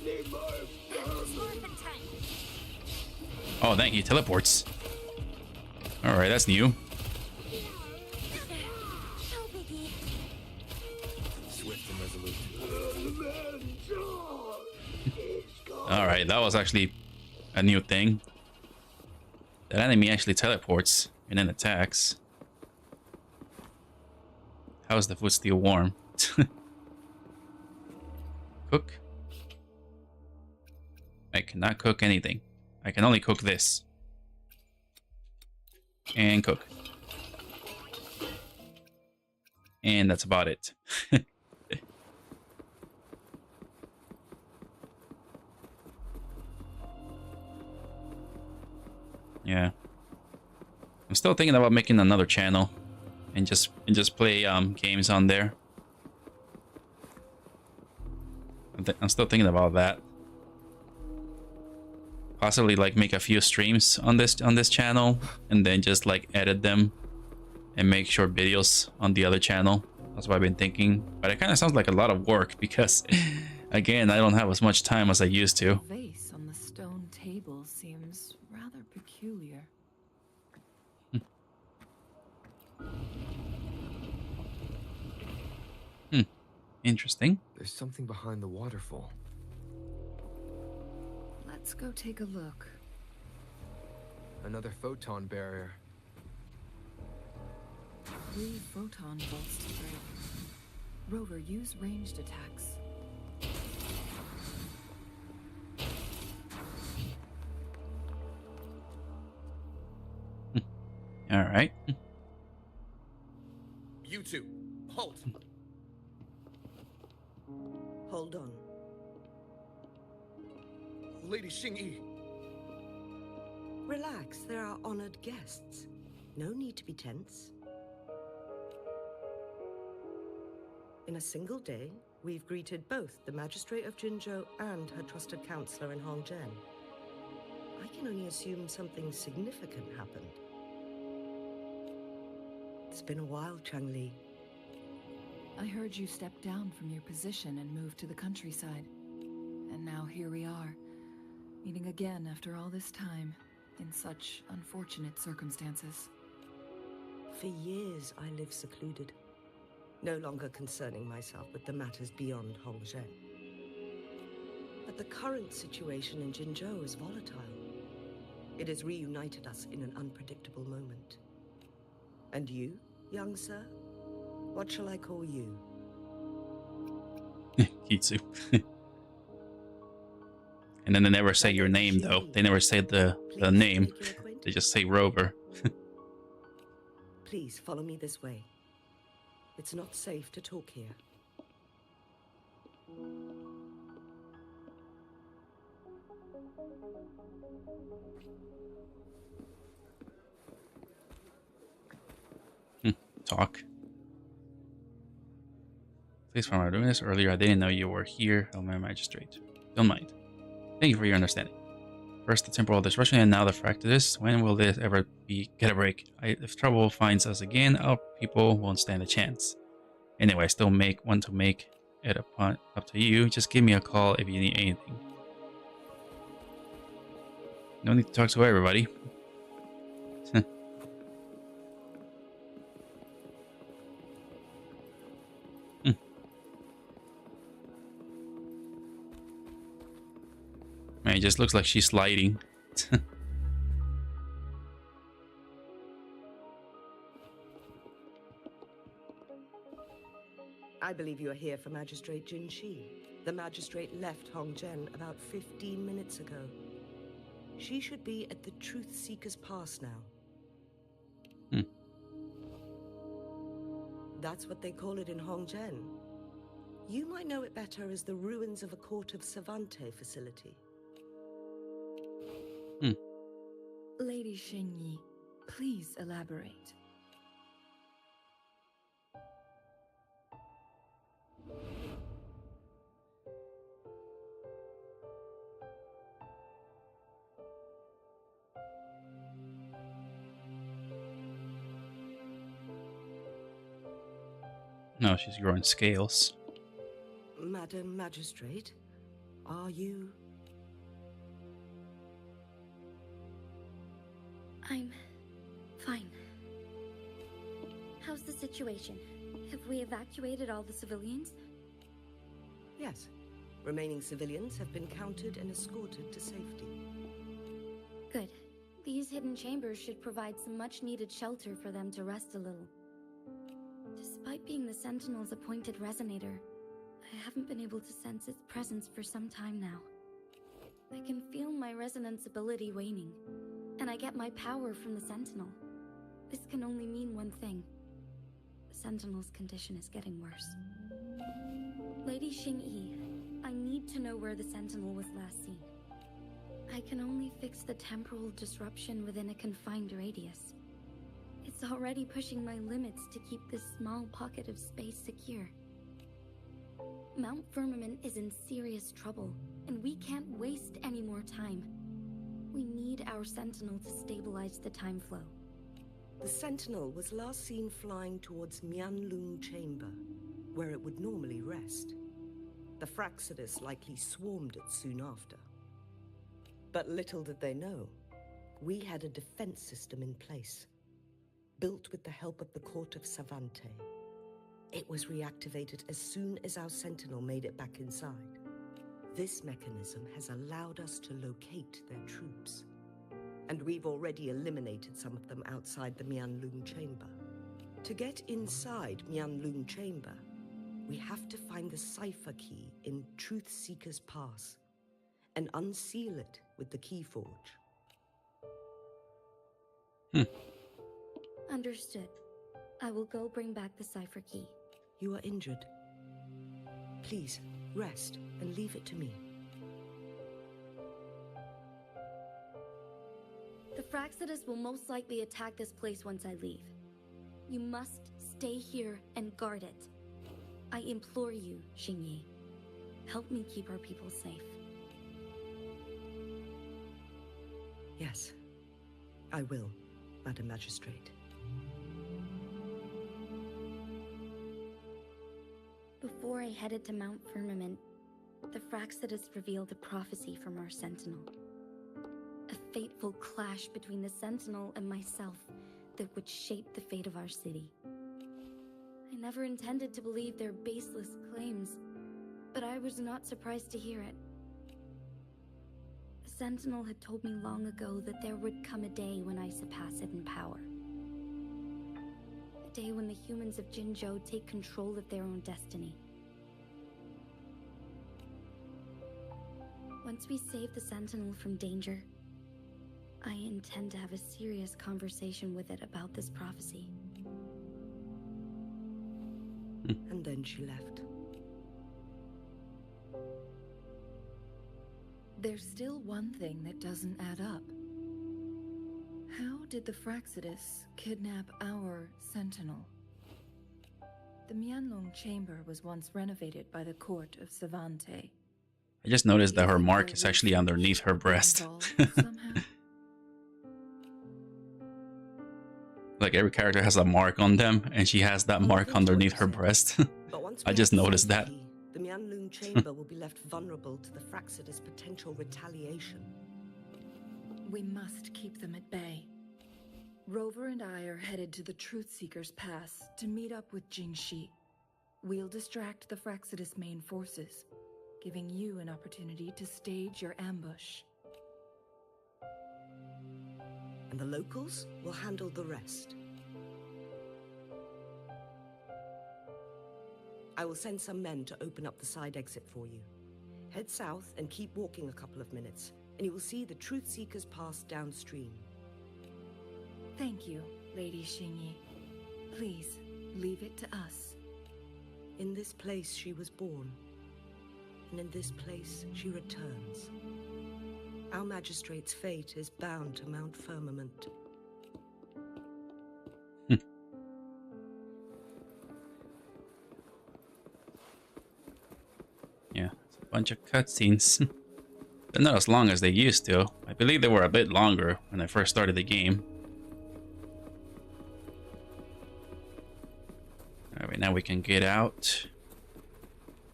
need more It's morphin' time. Oh, thank you. Teleports. Alright, that's new. No biggie. Swift and resolute. Alright, that was actually a new thing. That enemy actually teleports and then attacks. How is the food still warm? Cook? I cannot cook anything. I can only cook this. And cook. And that's about it. Yeah. I'm still thinking about making another channel and just play games on there. I'm still thinking about that. Possibly like make a few streams on this channel and then just like edit them and make short videos on the other channel. That's what I've been thinking. But it kind of sounds like a lot of work because again, I don't have as much time as I used to. The vase on the stone table seems rather peculiar. Interesting. There's something behind the waterfall. Let's go take a look. Another photon barrier. 3 photon bolts to break. Rover, use ranged attacks. All right. You two, halt. Hold on. Lady Xingyi. Relax, there are honored guests. No need to be tense. In a single day, we've greeted both the Magistrate of Jinzhou and her trusted counselor in Hongzhen. I can only assume something significant happened. It's been a while, Changli. I heard you stepped down from your position and moved to the countryside. And now here we are, meeting again after all this time, in such unfortunate circumstances. For years, I lived secluded, no longer concerning myself with the matters beyond Hongzhen. But the current situation in Jinzhou is volatile. It has reunited us in an unpredictable moment. And you, young sir? What shall I call you? Kitzu. And then they never say your name though. They never say the name. They just say Rover. Please follow me this way. It's not safe to talk here. Talk. Please, for doing this earlier, I didn't know you were here. Oh, my magistrate. Don't mind. Thank you for your understanding. First, the temporal disruption, and now the fractus. When will this ever get a break? If trouble finds us again, our people won't stand a chance. Anyway, I still want to make it up to you. Just give me a call if you need anything. No need to talk to everybody. Man, it just looks like she's sliding. I believe you are here for Magistrate Jinshi. The magistrate left Hongzhen about 15 minutes ago. She should be at the Truth Seeker's Pass now. That's what they call it in Hongzhen. You might know it better as the ruins of a Court of Savante facility. Lady Xingyi, please elaborate. No, she's growing scales. Madam Magistrate, are you... I'm fine. How's the situation? Have we evacuated all the civilians? Yes. Remaining civilians have been counted and escorted to safety. Good. These hidden chambers should provide some much-needed shelter for them to rest a little. Despite being the Sentinel's appointed resonator, I haven't been able to sense its presence for some time now. I can feel my resonance ability waning, and I get my power from the Sentinel. This can only mean one thing. The Sentinel's condition is getting worse. Lady Xingyi, I need to know where the Sentinel was last seen. I can only fix the temporal disruption within a confined radius. It's already pushing my limits to keep this small pocket of space secure. Mount Firmament is in serious trouble, and we can't waste any more time. We need our Sentinel to stabilize the time flow. The Sentinel was last seen flying towards Mianlung Chamber, where it would normally rest. The Fraxidus likely swarmed it soon after. But little did they know, we had a defense system in place, built with the help of the court of Savante. It was reactivated as soon as our Sentinel made it back inside. This mechanism has allowed us to locate their troops, and we've already eliminated some of them outside the Mianlung Chamber. To get inside Mianlung Chamber, we have to find the cipher key in Truth Seeker's Pass and unseal it with the Keyforge. Understood. I will go bring back the cipher key. You are injured. Please, rest and leave it to me. The Fraxidus will most likely attack this place once I leave. You must stay here and guard it. I implore you, Xingyi. Help me keep our people safe. Yes, I will, Madam Magistrate. Before I headed to Mount Firmament, the Fraxidus revealed a prophecy from our Sentinel. A fateful clash between the Sentinel and myself that would shape the fate of our city. I never intended to believe their baseless claims, but I was not surprised to hear it. The Sentinel had told me long ago that there would come a day when I surpass it in power. A day when the humans of Jinzhou take control of their own destiny. Once we save the Sentinel from danger, I intend to have a serious conversation with it about this prophecy. And then she left. There's still one thing that doesn't add up. How did the Fraxidus kidnap our Sentinel? The Mianlong Chamber was once renovated by the court of Savante. I just noticed that her mark is actually underneath her breast. Like every character has a mark on them, and she has that mark underneath her breast. I just noticed that. The Mianlung Chamber will be left vulnerable to the Fraxidus' potential retaliation. We must keep them at bay. Rover and I are headed to the Truth Seeker's Pass to meet up with Jingxi. We'll distract the Fraxidus' main forces, giving you an opportunity to stage your ambush. And the locals will handle the rest. I will send some men to open up the side exit for you. Head south and keep walking a couple of minutes, and you will see the Truth Seeker's Pass downstream. Thank you, Lady Xingyi. Please, leave it to us. In this place she was born, and in this place she returns. Our magistrate's fate is bound to Mount Firmament. Yeah, it's a bunch of cutscenes. They're not as long as they used to. I believe they were a bit longer when I first started the game. Alright, now we can get out.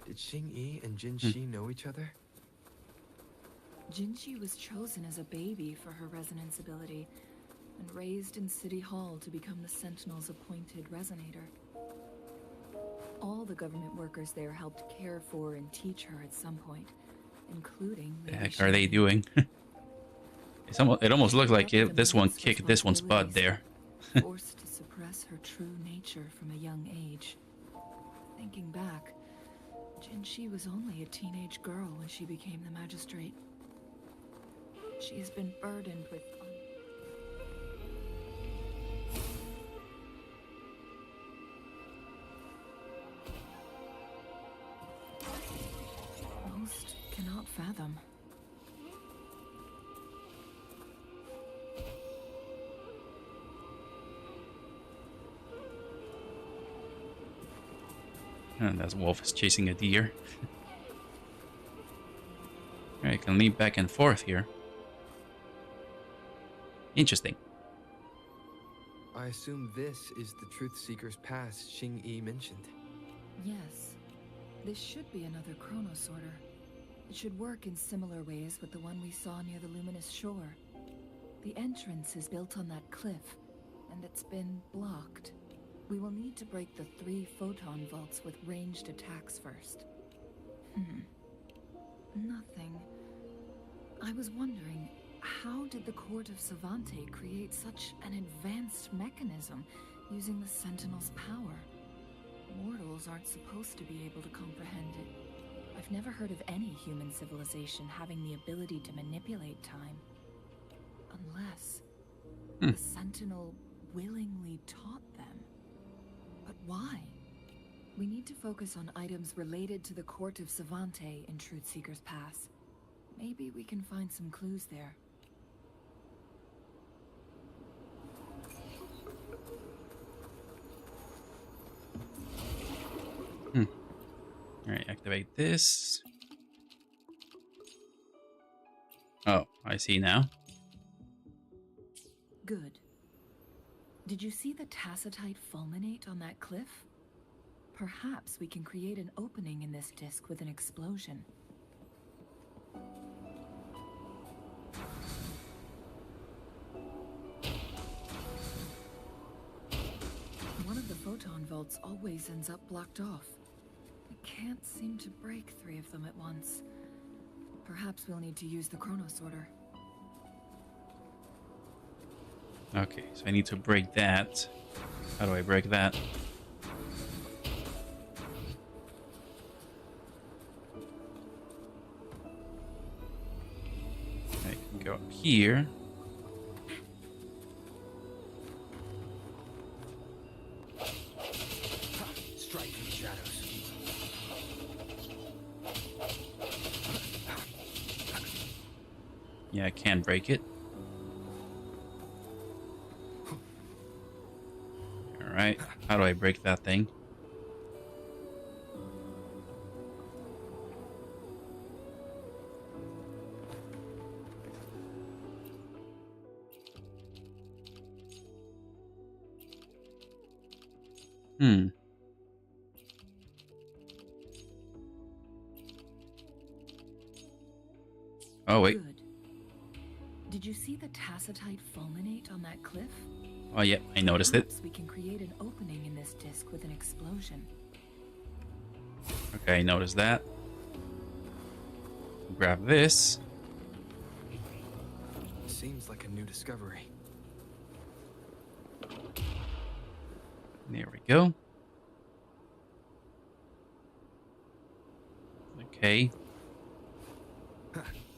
Did Xingyi and Jinxi know each other? Jinxi was chosen as a baby for her resonance ability and raised in City Hall to become the Sentinel's appointed resonator. All the government workers there helped care for and teach her at some point, including The Lady heck are they Shelley. doing? It almost looks like this one kicked this one's butt there. Forced to suppress her true nature from a young age. Thinking back, Jinshi was only a teenage girl when she became the magistrate. She has been burdened with most cannot fathom. And that wolf is chasing a deer. I can leap back and forth here. Interesting. I assume this is the Truth Seeker's Pass Xing-Yi mentioned. Yes. This should be another chrono sorter. It should work in similar ways with the one we saw near the luminous shore. The entrance is built on that cliff, and it's been blocked. We will need to break the 3 photon vaults with ranged attacks first. Nothing. I was wondering, how did the Court of Savante create such an advanced mechanism using the Sentinel's power? Mortals aren't supposed to be able to comprehend it. I've never heard of any human civilization having the ability to manipulate time. Unless the Sentinel willingly taught them. But why? We need to focus on items related to the Court of Savante in Truth Seeker's Pass. Maybe we can find some clues there. Alright, activate this. Oh, I see now. Good. Did you see the tacitite fulminate on that cliff? Perhaps we can create an opening in this disk with an explosion. One of the photon vaults always ends up blocked off. We can't seem to break 3 of them at once. Perhaps we'll need to use the chrono sorter. Okay, so I need to break that. How do I break that? I can go up here. Strike from the shadows. Yeah, I can break it. Alright, how do I break that thing? Oh, wait. Good. Did you see the tacitite fulminate on that cliff? Oh, yeah, I noticed it. Perhaps we can create an opening in this disk with an explosion. Okay, I noticed that. Grab this. Seems like a new discovery. There we go. Okay.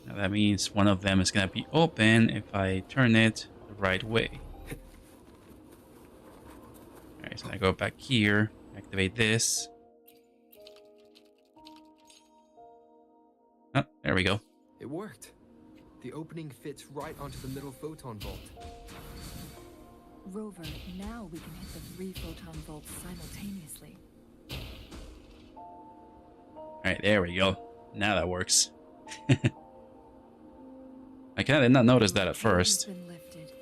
Now that means one of them is going to be open if I turn it the right way. Alright, so I go back here, activate this. Oh, there we go. It worked. The opening fits right onto the middle photon vault. Rover, now we can hit the 3 photon vaults simultaneously. Alright, there we go. Now that works. I kind of did not notice that at first. Been lifted.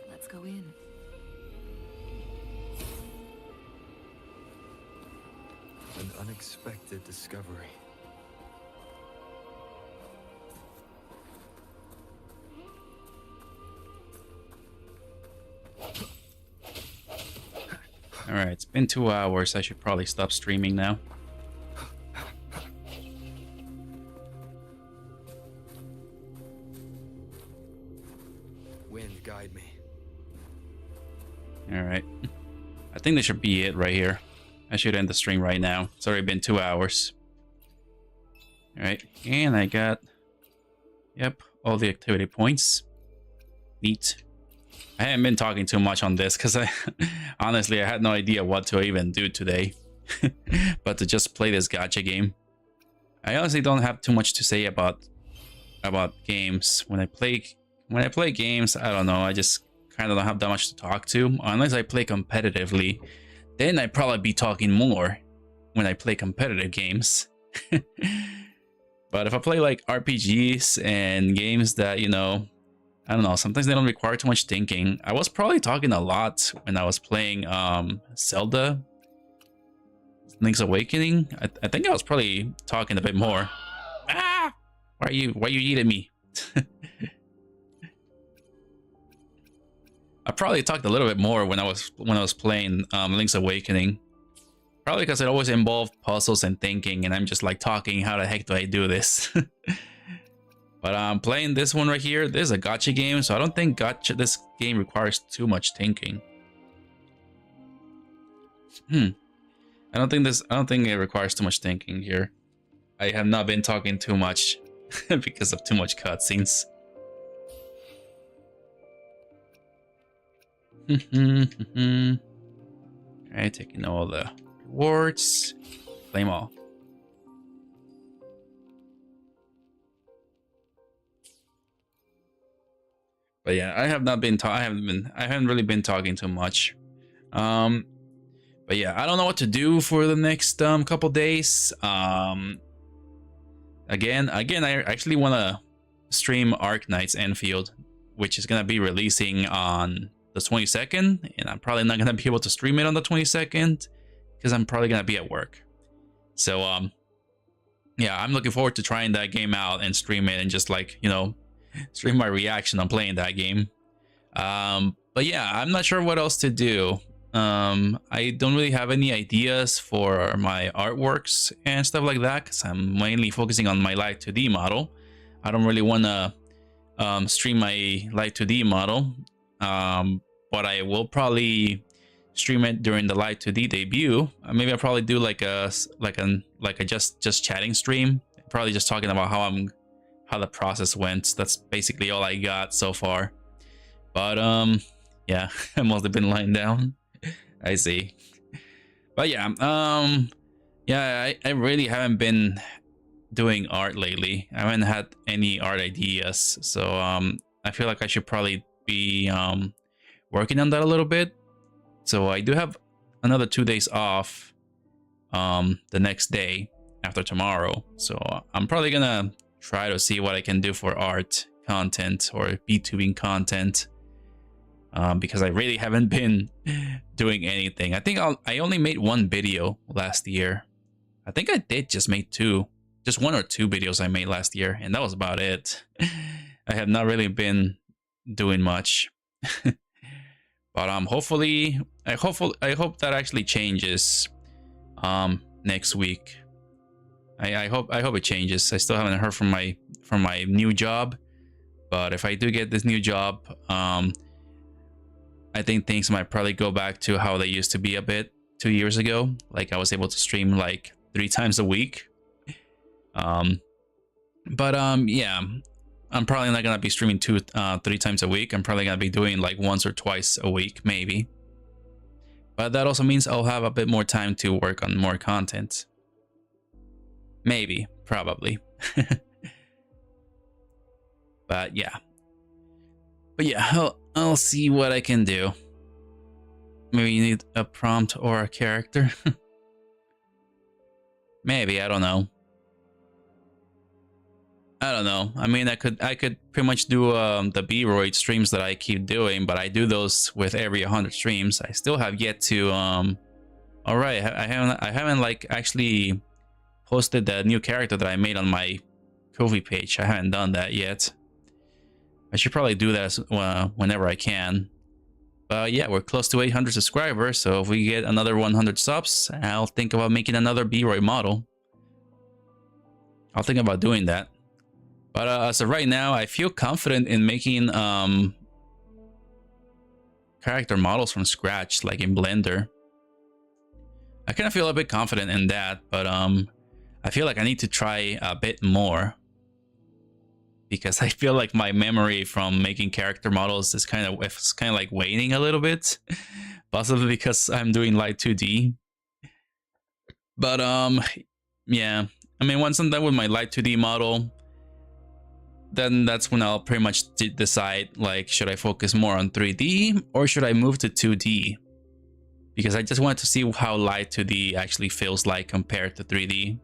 Let's go in. An unexpected discovery. Alright, it's been 2 hours. I should probably stop streaming now. Wind, guide me. Alright. I think this should be it right here. I should end the stream right now. It's already been 2 hours. Alright, and I got... Yep, all the activity points. Neat. I haven't been talking too much on this because honestly I had no idea what to even do today. But to just play this gacha game. I honestly don't have too much to say about games. When I play games, I don't know, I just kind of don't have that much to talk to. Unless I play competitively, then I'd probably be talking more when I play competitive games. But if I play like RPGs and games that, you know, I don't know, sometimes they don't require too much thinking. I was probably talking a lot when I was playing Zelda Link's Awakening. I think I was probably talking a bit more. Ah! Why are you eating me? I probably talked a little bit more when I was playing Link's Awakening. Probably because it always involved puzzles and thinking, and I'm just like talking, how the heck do I do this? But I'm playing this one right here. This is a gacha game, so I don't think this game requires too much thinking. I don't think it requires too much thinking here. I have not been talking too much because of too much cutscenes. Alright, taking all the rewards. Claim all. But yeah, I haven't really been talking too much. But yeah, I don't know what to do for the next couple days. Again, I actually want to stream Arc Knights Enfield, which is gonna be releasing on the 22nd, and I'm probably not gonna be able to stream it on the 22nd because I'm probably gonna be at work. So yeah, I'm looking forward to trying that game out and stream it and just like, you know, stream my reaction on playing that game. But yeah, I'm not sure what else to do. I don't really have any ideas for my artworks and stuff like that because I'm mainly focusing on my Light 2D model. I don't really want to stream my Light 2D model, but I will probably stream it during the Light 2D debut. Maybe I'll probably do like a just chatting stream, probably just talking about how the process went. That's basically all I got so far. But yeah, I must have been lying down. I see. But yeah, yeah, I really haven't been doing art lately. I haven't had any art ideas, so I feel like I should probably be working on that a little bit. So I do have another 2 days off the next day after tomorrow, so I'm probably gonna try to see what I can do for art content or VTubing content, because I really haven't been doing anything. I think I only made one video last year. I think I did just make just 1 or 2 videos I made last year, and that was about it. I have not really been doing much. But hopefully, I hope that actually changes next week. I hope it changes. I still haven't heard from my new job, but if I do get this new job, I think things might probably go back to how they used to be a bit 2 years ago. Like I was able to stream like 3 times a week. Yeah, I'm probably not gonna be streaming 3 times a week. I'm probably gonna be doing like once or twice a week, maybe. But that also means I'll have a bit more time to work on more content. Maybe, probably. But yeah, I'll see what I can do. Maybe you need a prompt or a character. Maybe, I don't know. I mean, I could pretty much do the B-Roid streams that I keep doing, but I do those with every 100 streams. I still have yet to all right, I haven't like actually posted the new character that I made on my Ko-fi page. I haven't done that yet. I should probably do that whenever I can. But yeah, we're close to 800 subscribers, so if we get another 100 subs, I'll think about making another B-Roy model. I'll think about doing that. But as of right now, I feel confident in making character models from scratch, like in Blender. I kind of feel a bit confident in that, but I feel like I need to try a bit more, because I feel like my memory from making character models is kind of like waning a little bit, possibly because I'm doing light 2D. But yeah, I mean, once I'm done with my light 2D model, then that's when I'll pretty much decide, like, should I focus more on 3D or should I move to 2D? Because I just wanted to see how light 2D actually feels like compared to 3D.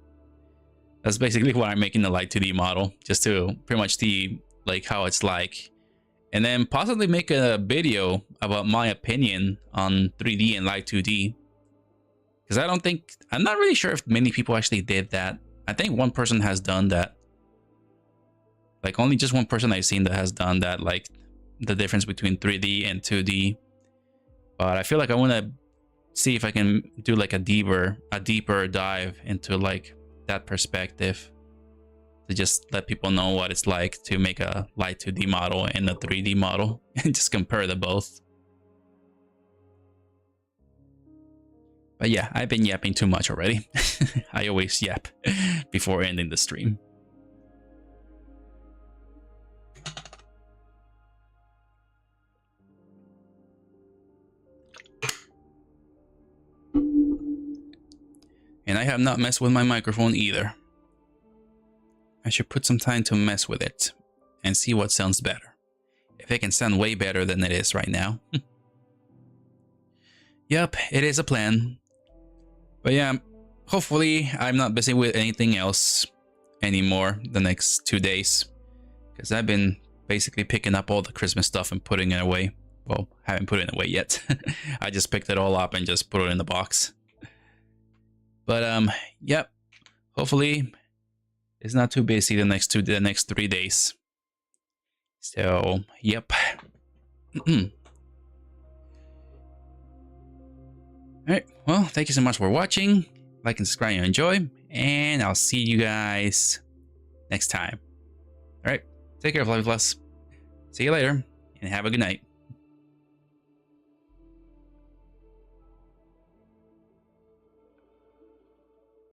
That's basically why I'm making the light 2D model, just to pretty much see like how it's like, and then possibly make a video about my opinion on 3D and light 2D. Because I'm not really sure if many people actually did that. I think one person has done that. Like only just one person I've seen that has done that, like the difference between 3D and 2D. But I feel like I want to see if I can do like a deeper dive into like that perspective, to just let people know what it's like to make a light 2D model and a 3D model and just compare the both. But yeah, I've been yapping too much already. I always yap before ending the stream. And I have not messed with my microphone either. I should put some time to mess with it and see what sounds better. If it can sound way better than it is right now. Yep, it is a plan. But yeah, hopefully I'm not busy with anything else anymore the next 2 days. Because I've been basically picking up all the Christmas stuff and putting it away. Well, haven't put it away yet. I just picked it all up and just put it in the box. But yep, hopefully it's not too busy the next 3 days. So yep. Alright, well, thank you so much for watching. Like and subscribe if you enjoy, and I'll see you guys next time. Alright, take care, Fluffy Fluffs. See you later, and have a good night.